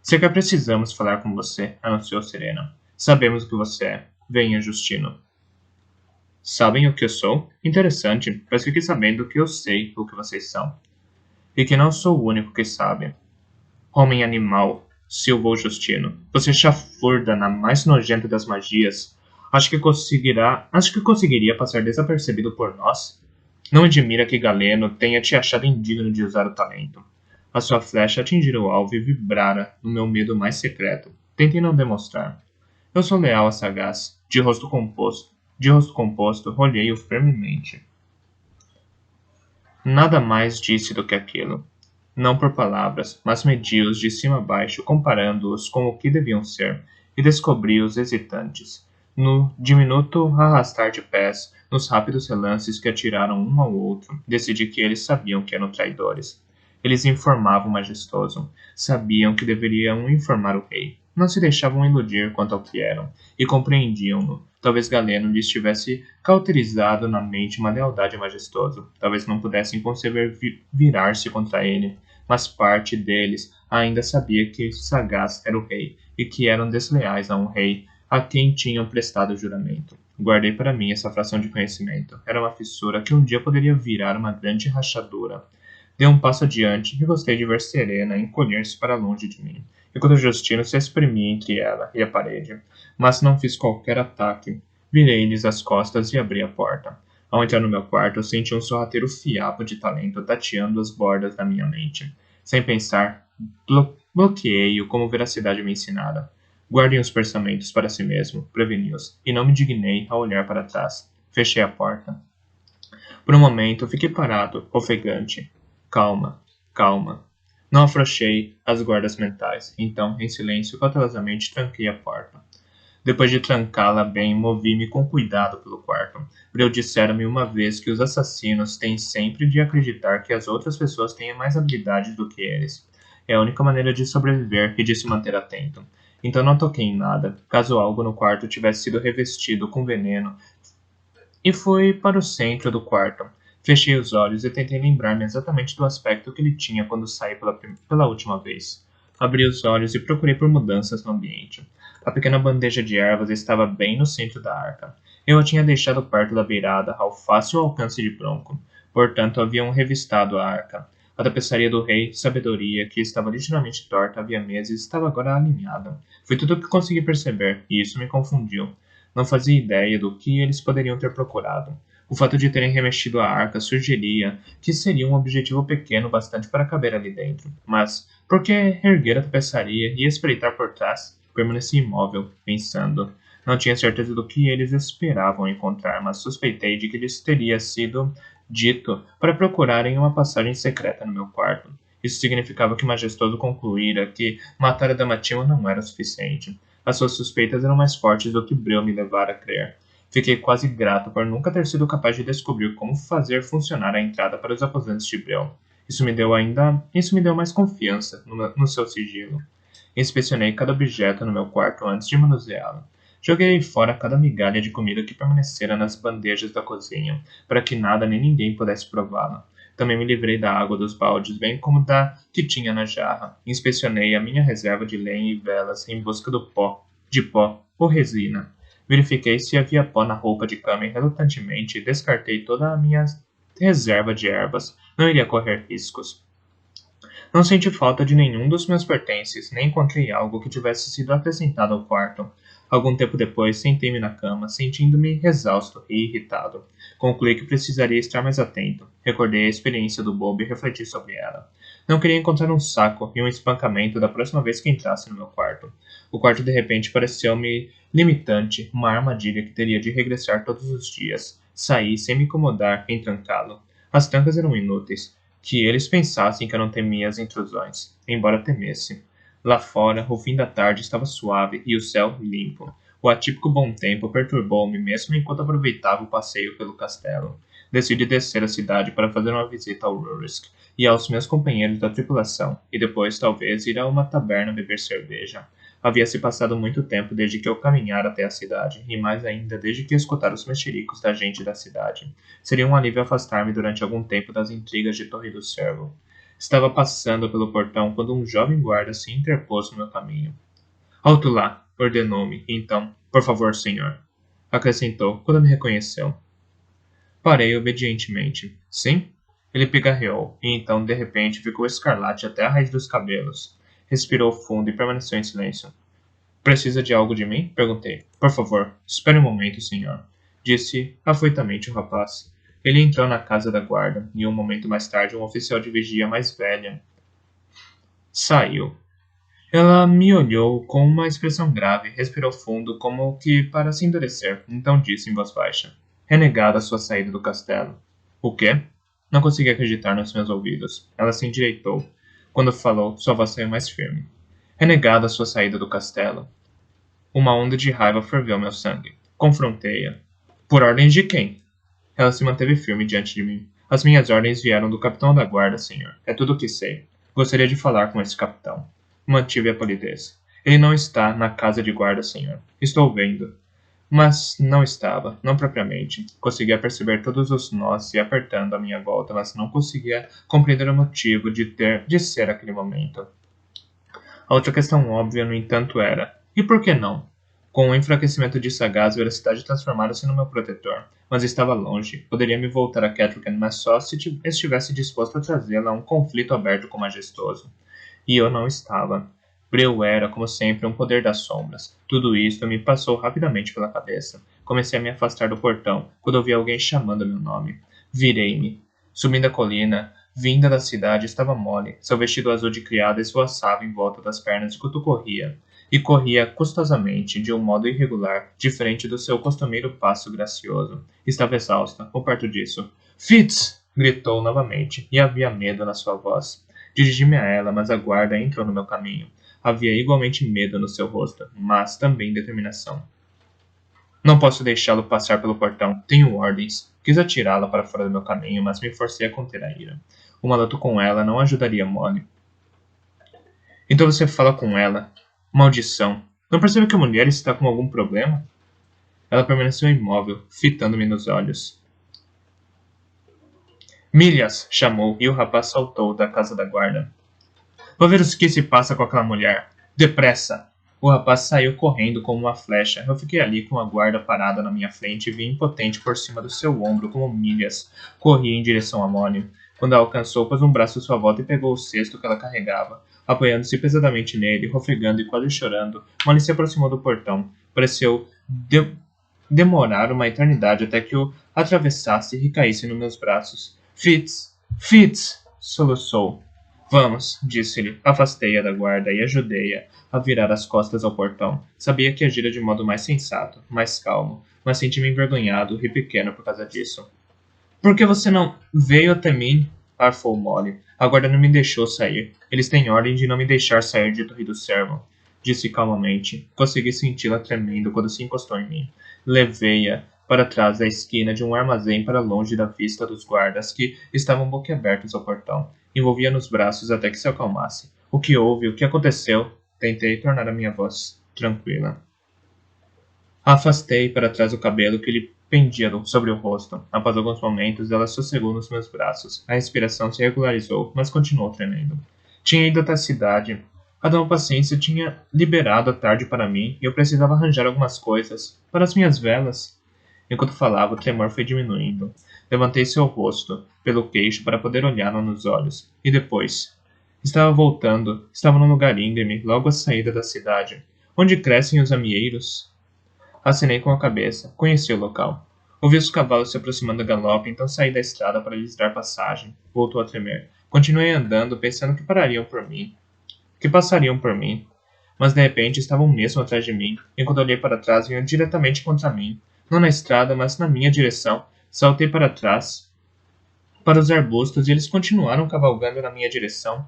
Sequer precisamos falar com você, anunciou Serena. Sabemos o que você é. Venha, Justino. Sabem o que eu sou? Interessante, mas fiquem sabendo que eu sei o que vocês são. E que não sou o único que sabe. Homem animal, silvou Justino. Você chafurda na mais nojenta das magias. Acho que conseguiria passar desapercebido por nós? Não admira que Galeno tenha te achado indigno de usar o talento. A sua flecha atingira o alvo e vibrara no meu medo mais secreto. Tentei não demonstrar. Eu sou leal a sagaz. De rosto composto, olhei-o firmemente. Nada mais disse do que aquilo. Não por palavras, mas medi-os de cima a baixo, comparando-os com o que deviam ser, e descobri-os hesitantes. No diminuto arrastar de pés, nos rápidos relances que atiraram um ao outro, decidi que eles sabiam que eram traidores. Eles informavam o majestoso. Sabiam que deveriam informar o rei. Não se deixavam iludir quanto ao que eram, e compreendiam-no. Talvez Galeno lhes tivesse cauterizado na mente uma lealdade majestosa. Talvez não pudessem conceber virar-se contra ele, mas parte deles ainda sabia que Sagaz era o rei, e que eram desleais a um rei a quem tinham prestado juramento. Guardei para mim essa fração de conhecimento. Era uma fissura que um dia poderia virar uma grande rachadura. Dei um passo adiante e gostei de ver Serena encolher-se para longe de mim, enquanto Justino se exprimia entre ela e a parede. Mas não fiz qualquer ataque. Virei-lhes as costas e abri a porta. Ao entrar no meu quarto, eu senti um sorrateiro fiapo de talento tateando as bordas da minha mente. Sem pensar, bloqueei-o como veracidade me ensinara. Guardem os pensamentos para si mesmo, preveni-os, e não me dignei a olhar para trás. Fechei a porta. Por um momento, fiquei parado, ofegante. Calma, calma. Não afrouxei as guardas mentais. Então, em silêncio, cautelosamente tranquei a porta. Depois de trancá-la bem, movi-me com cuidado pelo quarto. Breu dissera-me uma vez que os assassinos têm sempre de acreditar que as outras pessoas têm mais habilidades do que eles. É a única maneira de sobreviver e de se manter atento. Então não toquei em nada, caso algo no quarto tivesse sido revestido com veneno, e fui para o centro do quarto. Fechei os olhos e tentei lembrar-me exatamente do aspecto que ele tinha quando saí pela última vez. Abri os olhos e procurei por mudanças no ambiente. A pequena bandeja de ervas estava bem no centro da arca. Eu a tinha deixado perto da beirada, ao fácil alcance de Bronco. Portanto, haviam revistado a arca. A tapeçaria do rei, sabedoria, que estava ligeiramente torta havia meses, estava agora alinhada. Foi tudo o que consegui perceber, e isso me confundiu. Não fazia ideia do que eles poderiam ter procurado. O fato de terem remexido a arca sugeria que seria um objetivo pequeno bastante para caber ali dentro. Mas, por que erguer a tapeçaria e espreitar por trás? Permaneci imóvel, pensando. Não tinha certeza do que eles esperavam encontrar, mas suspeitei de que lhes teria sido dito para procurarem uma passagem secreta no meu quarto. Isso significava que o majestoso concluíra que matar a Damatima não era o suficiente. As suas suspeitas eram mais fortes do que Breu me levara a crer. Fiquei quase grato por nunca ter sido capaz de descobrir como fazer funcionar a entrada para os aposentos de Breu. Isso me deu mais confiança no seu sigilo. Inspecionei cada objeto no meu quarto antes de manuseá-lo. Joguei fora cada migalha de comida que permanecera nas bandejas da cozinha, para que nada nem ninguém pudesse prová-la. Também me livrei da água dos baldes, bem como da que tinha na jarra. Inspecionei a minha reserva de lenha e velas em busca de pó ou resina. Verifiquei se havia pó na roupa de cama e relutantemente descartei toda a minha reserva de ervas. Não iria correr riscos. Não senti falta de nenhum dos meus pertences, nem encontrei algo que tivesse sido acrescentado ao quarto. Algum tempo depois, sentei-me na cama, sentindo-me exausto e irritado. Concluí que precisaria estar mais atento. Recordei a experiência do bobo e refleti sobre ela. Não queria encontrar um saco e um espancamento da próxima vez que entrasse no meu quarto. O quarto de repente pareceu-me limitante, uma armadilha que teria de regressar todos os dias. Saí sem me incomodar em trancá-lo. As trancas eram inúteis. Que eles pensassem que eu não temia as intrusões, embora temesse. Lá fora, o fim da tarde estava suave e o céu limpo. O atípico bom tempo perturbou-me mesmo enquanto aproveitava o passeio pelo castelo. Decidi descer a cidade para fazer uma visita ao Rurisk e aos meus companheiros da tripulação, e depois, talvez, ir a uma taberna beber cerveja. Havia se passado muito tempo desde que eu caminhara até a cidade, e mais ainda desde que escutara os mexericos da gente da cidade. Seria um alívio afastar-me durante algum tempo das intrigas de Torre do Cervo. Estava passando pelo portão quando um jovem guarda se interpôs no meu caminho. Alto lá, ordenou-me, e então, por favor, senhor, acrescentou quando me reconheceu. Parei obedientemente. Sim? Ele pigarreou, e então, de repente, ficou escarlate até a raiz dos cabelos. Respirou fundo e permaneceu em silêncio. Precisa de algo de mim? Perguntei. Por favor, espere um momento, senhor, disse afoitamente o rapaz. Ele entrou na casa da guarda, e um momento mais tarde um oficial de vigia mais velha saiu. Ela me olhou com uma expressão grave, respirou fundo, como que para se endurecer, então disse em voz baixa: Renegada sua saída do castelo. O quê? Não consegui acreditar nos meus ouvidos. Ela se endireitou. Quando falou, sua voz saiu mais firme. Renegada sua saída do castelo. Uma onda de raiva ferveu meu sangue. Confrontei-a. Por ordens de quem? Ela se manteve firme diante de mim. As minhas ordens vieram do capitão da guarda, senhor. É tudo o que sei. Gostaria de falar com esse capitão. Mantive a polidez. Ele não está na casa de guarda, senhor. Estou vendo. Mas não estava, não propriamente. Conseguia perceber todos os nós se apertando à minha volta, mas não conseguia compreender o motivo de ser aquele momento. A outra questão óbvia, no entanto, era: e por que não? Com o enfraquecimento de sagaz, a velocidade transformara-se no meu protetor, mas estava longe. Poderia me voltar a Catrican, mas só se estivesse disposto a trazê-la a um conflito aberto com o majestoso. E eu não estava. Breu era, como sempre, um poder das sombras. Tudo isso me passou rapidamente pela cabeça. Comecei a me afastar do portão, quando ouvi alguém chamando meu nome. Virei-me. Subindo a colina, vinda da cidade, estava mole. Seu vestido azul de criada esvoaçava em volta das pernas enquanto corria. E corria custosamente, de um modo irregular, diferente do seu costumeiro passo gracioso. Estava exausta, ou perto disso. Fitz! Gritou novamente, e havia medo na sua voz. Dirigi-me a ela, mas a guarda entrou no meu caminho. Havia igualmente medo no seu rosto, mas também determinação. Não posso deixá-lo passar pelo portão. Tenho ordens. Quis atirá-la para fora do meu caminho, mas me forcei a conter a ira. Uma luta com ela não ajudaria mole. Então você fala com ela. Maldição. Não percebe que a mulher está com algum problema? Ela permaneceu imóvel, fitando-me nos olhos. Milhas! Chamou, e o rapaz saltou da casa da guarda. Vou ver o que se passa com aquela mulher. Depressa! O rapaz saiu correndo como uma flecha. Eu fiquei ali com a guarda parada na minha frente e vi impotente por cima do seu ombro como milhas. Corri em direção a Molly. Quando a alcançou, pôs um braço à sua volta e pegou o cesto que ela carregava. Apoiando-se pesadamente nele, rofegando e quase chorando, Molly se aproximou do portão. Pareceu demorar uma eternidade até que o atravessasse e recaísse nos meus braços. Fitz! Fitz! Soluçou. Vamos, disse-lhe. Afastei-a da guarda e ajudei-a a virar as costas ao portão. Sabia que agira de modo mais sensato, mais calmo, mas senti-me envergonhado e pequeno por causa disso. Por que você não veio até mim? Arfou Molly. A guarda não me deixou sair. Eles têm ordem de não me deixar sair de Torre do Servo. Disse calmamente. Consegui senti-la tremendo quando se encostou em mim. Levei-a para trás da esquina de um armazém para longe da vista dos guardas que estavam boquiabertos ao portão. Envolvia nos braços até que se acalmasse. O que houve? O que aconteceu? Tentei tornar a minha voz tranquila. Afastei para trás o cabelo que lhe pendia sobre o rosto. Após alguns momentos, ela sossegou nos meus braços. A respiração se regularizou, mas continuou tremendo. Tinha ido até a cidade. A dona Paciência tinha liberado a tarde para mim e eu precisava arranjar algumas coisas para as minhas velas. Enquanto falava, o tremor foi diminuindo. Levantei seu rosto pelo queixo para poder olhá-la nos olhos. E depois? Estava voltando. Estava num lugar íngreme, logo à saída da cidade. Onde crescem os amieiros? Acenei com a cabeça. Conheci o local. Ouvi os cavalos se aproximando a galope, então saí da estrada para lhes dar passagem. Voltou a tremer. Continuei andando, pensando que parariam por mim. Que passariam por mim. Mas de repente estavam mesmo atrás de mim. Enquanto olhei para trás, vinham diretamente contra mim. Não na estrada, mas na minha direção. Saltei para trás, para os arbustos, e eles continuaram cavalgando na minha direção.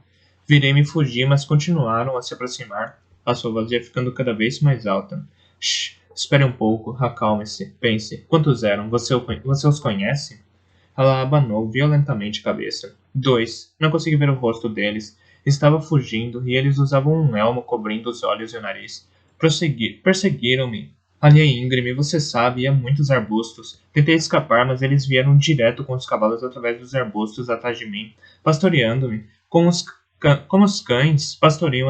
Virei-me e fugi, mas continuaram a se aproximar. A sua voz ia ficando cada vez mais alta. Shh, espere um pouco, acalme-se, pense. Quantos eram? Você os conhece? Ela abanou violentamente a cabeça. 2. Não consegui ver o rosto deles. Estava fugindo, e eles usavam um elmo cobrindo os olhos e o nariz. Perseguiram-me. Ali é íngreme, você sabe, e há muitos arbustos. Tentei escapar, mas eles vieram direto com os cavalos através dos arbustos atrás de mim, pastoreando-me, como os cães pastoreiam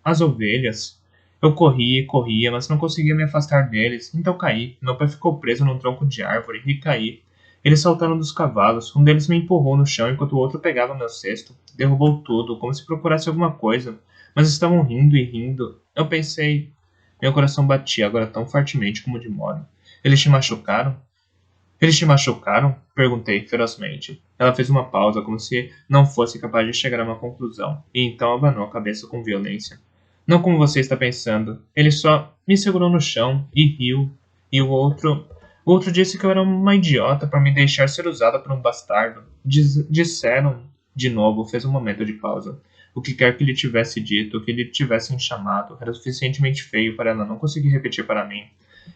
as ovelhas. Eu corria e corria, mas não conseguia me afastar deles, então caí. Meu pé ficou preso num tronco de árvore e caí. Eles saltaram dos cavalos, um deles me empurrou no chão enquanto o outro pegava meu cesto. Derrubou tudo, como se procurasse alguma coisa, mas estavam rindo e rindo. Eu pensei... Meu coração batia agora tão fortemente como de modo. Eles te machucaram? Eles te machucaram? Perguntei ferozmente. Ela fez uma pausa como se não fosse capaz de chegar a uma conclusão, e então abanou a cabeça com violência. Não como você está pensando. Ele só me segurou no chão e riu. E o outro disse que eu era uma idiota por me deixar ser usada por um bastardo. Disseram, de novo, fez um momento de pausa. O que quer que lhe tivesse dito, o que lhe tivessem chamado, era suficientemente feio para ela não conseguir repetir para mim.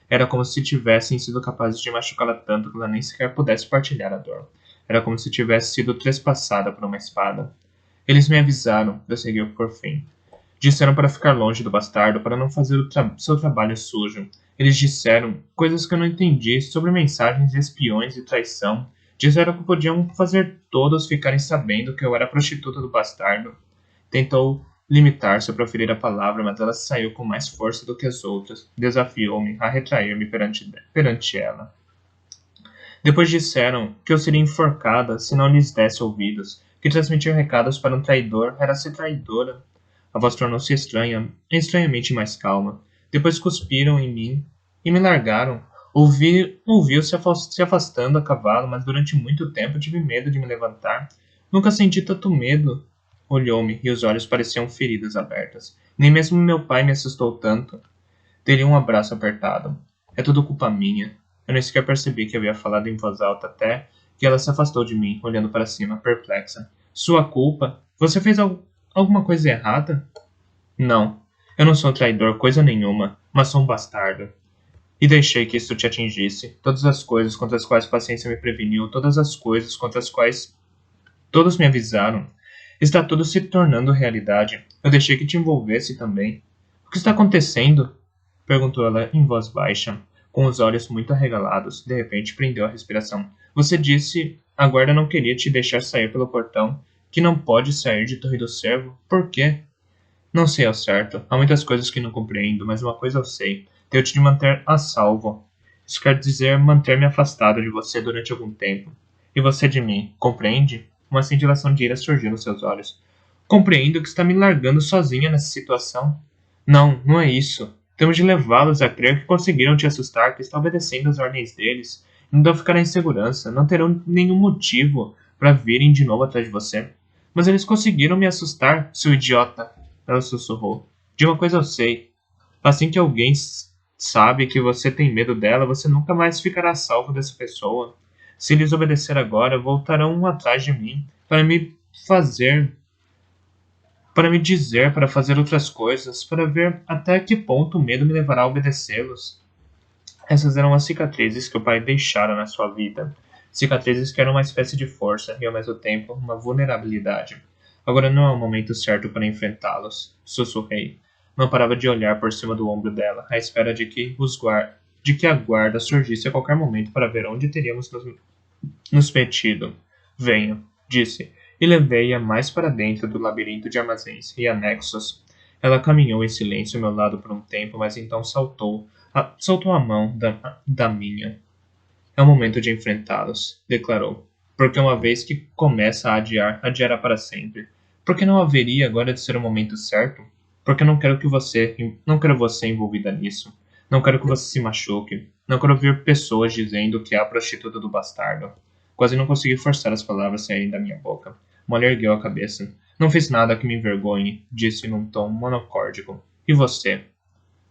Era como se tivessem sido capazes de machucá-la tanto que ela nem sequer pudesse partilhar a dor. Era como se tivesse sido trespassada por uma espada. Eles me avisaram, prosseguiu por fim. Disseram para ficar longe do bastardo, para não fazer seu trabalho sujo. Eles disseram coisas que eu não entendi sobre mensagens de espiões e traição. Disseram que podiam fazer todos ficarem sabendo que eu era a prostituta do bastardo. Tentou limitar-se a proferir a palavra, mas ela saiu com mais força do que as outras. Desafiou-me a retrair-me perante ela. Depois disseram que eu seria enforcada se não lhes desse ouvidos, que transmitir recados para um traidor era ser traidora. A voz tornou-se estranhamente mais calma. Depois cuspiram em mim e me largaram. Ouviu se afastando a cavalo, mas durante muito tempo tive medo de me levantar. Nunca senti tanto medo. Olhou-me e os olhos pareciam feridas abertas. Nem mesmo meu pai me assustou tanto. Dei-lhe um abraço apertado. É tudo culpa minha. Eu nem sequer percebi que havia falado em voz alta até que ela se afastou de mim, olhando para cima, perplexa. Sua culpa? Você fez alguma coisa errada? Não. Eu não sou um traidor, coisa nenhuma, mas sou um bastardo. E deixei que isso te atingisse. Todas as coisas contra as quais a paciência me preveniu, todas as coisas contra as quais todos me avisaram. Está tudo se tornando realidade. Eu deixei que te envolvesse também. O que está acontecendo? Perguntou ela em voz baixa, com os olhos muito arregalados. De repente prendeu a respiração. Você disse, a guarda não queria te deixar sair pelo portão, que não pode sair de Torre do Cervo. Por quê? Não sei ao certo. Há muitas coisas que não compreendo, mas uma coisa eu sei. Tenho-te de manter a salvo. Isso quer dizer manter-me afastado de você durante algum tempo. E você de mim, compreende? Uma cintilação de ira surgiu nos seus olhos. Compreendo que está me largando sozinha nessa situação. Não, não é isso. Temos de levá-los a crer que conseguiram te assustar, que está obedecendo às ordens deles. Então ficará em segurança. Não terão nenhum motivo para virem de novo atrás de você. Mas eles conseguiram me assustar, seu idiota. Ela sussurrou. De uma coisa eu sei. Assim que alguém sabe que você tem medo dela, você nunca mais ficará salvo dessa pessoa. Se lhes obedecer agora, voltarão atrás de mim para me dizer para fazer outras coisas, para ver até que ponto o medo me levará a obedecê-los. Essas eram as cicatrizes que o pai deixara na sua vida. Cicatrizes que eram uma espécie de força e, ao mesmo tempo, uma vulnerabilidade. Agora não é o momento certo para enfrentá-los, sussurrei. Não parava de olhar por cima do ombro dela, à espera de que a guarda surgisse a qualquer momento para ver onde teríamos nos metido. Venha, disse, e levei-a mais para dentro do labirinto de armazéns e anexos. Ela caminhou em silêncio ao meu lado por um tempo, mas então soltou a mão da minha. É o momento de enfrentá-los, declarou. Porque uma vez que começa a adiar, adiará para sempre. Porque não haveria agora de ser o momento certo? Porque não quero você envolvida nisso. Não quero que você se machuque. Não quero ouvir pessoas dizendo que é a prostituta do bastardo. Quase não consegui forçar as palavras saírem da minha boca. Molly ergueu a cabeça. Não fiz nada que me envergonhe, disse num tom monocórdico. E você?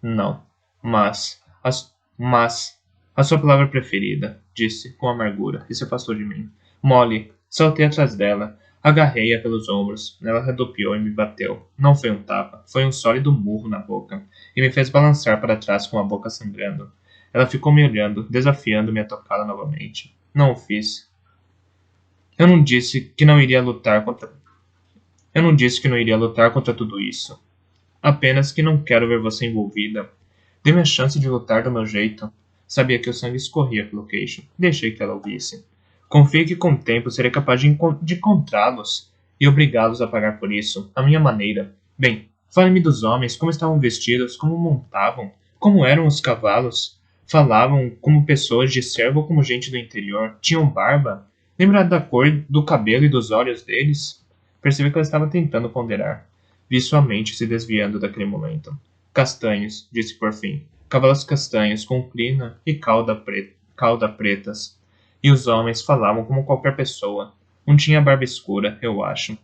Não. Mas... A sua palavra preferida, disse, com amargura, e se afastou de mim. Molly, saltei atrás dela. Agarrei-a pelos ombros. Ela rodopiou e me bateu. Não foi um tapa, foi um sólido murro na boca, e me fez balançar para trás com a boca sangrando. Ela ficou me olhando, desafiando-me a tocá-la novamente. Não o fiz. Eu não disse que não iria lutar contra tudo isso. Apenas que não quero ver você envolvida. Dê-me a chance de lutar do meu jeito. Sabia que o sangue escorria pelo queixo. Deixei que ela ouvisse. Confio que com o tempo serei capaz de encontrá-los e obrigá-los a pagar por isso, à minha maneira. Bem, fale-me dos homens, como estavam vestidos, como montavam, como eram os cavalos. Falavam como pessoas de servo ou como gente do interior. Tinham barba. Lembra da cor do cabelo e dos olhos deles? Percebi que ela estava tentando ponderar. Vi sua mente se desviando daquele momento. Castanhos, disse por fim. Cavalos castanhos com crina e cauda pretas. E os homens falavam como qualquer pessoa. Um tinha barba escura, eu acho.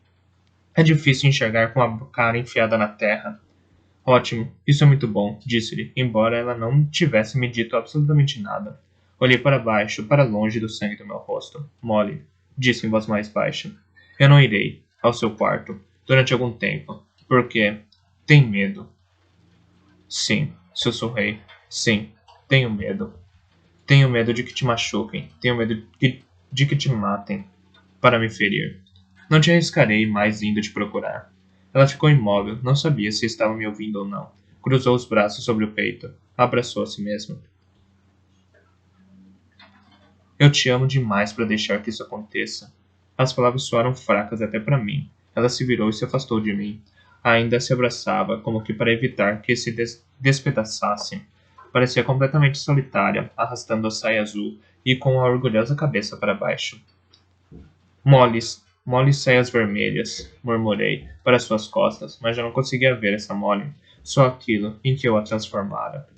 É difícil enxergar com a cara enfiada na terra. Ótimo, isso é muito bom, disse-lhe, embora ela não tivesse me dito absolutamente nada. Olhei para baixo, para longe do sangue do meu rosto. Molly, disse em voz mais baixa. Eu não irei ao seu quarto durante algum tempo, porque tem medo. Sim, sussurrei. Sim, tenho medo. Tenho medo de que te machuquem. Tenho medo de que te matem para me ferir. Não te arriscarei mais indo te procurar. Ela ficou imóvel, não sabia se estava me ouvindo ou não. Cruzou os braços sobre o peito. Abraçou a si mesma. Eu te amo demais para deixar que isso aconteça. As palavras soaram fracas até para mim. Ela se virou e se afastou de mim. Ainda se abraçava, como que para evitar que se despedaçasse. Parecia completamente solitária, arrastando a saia azul e com a orgulhosa cabeça para baixo. Moles saias vermelhas, murmurei, para suas costas, mas já não conseguia ver essa Molly, só aquilo em que eu a transformara.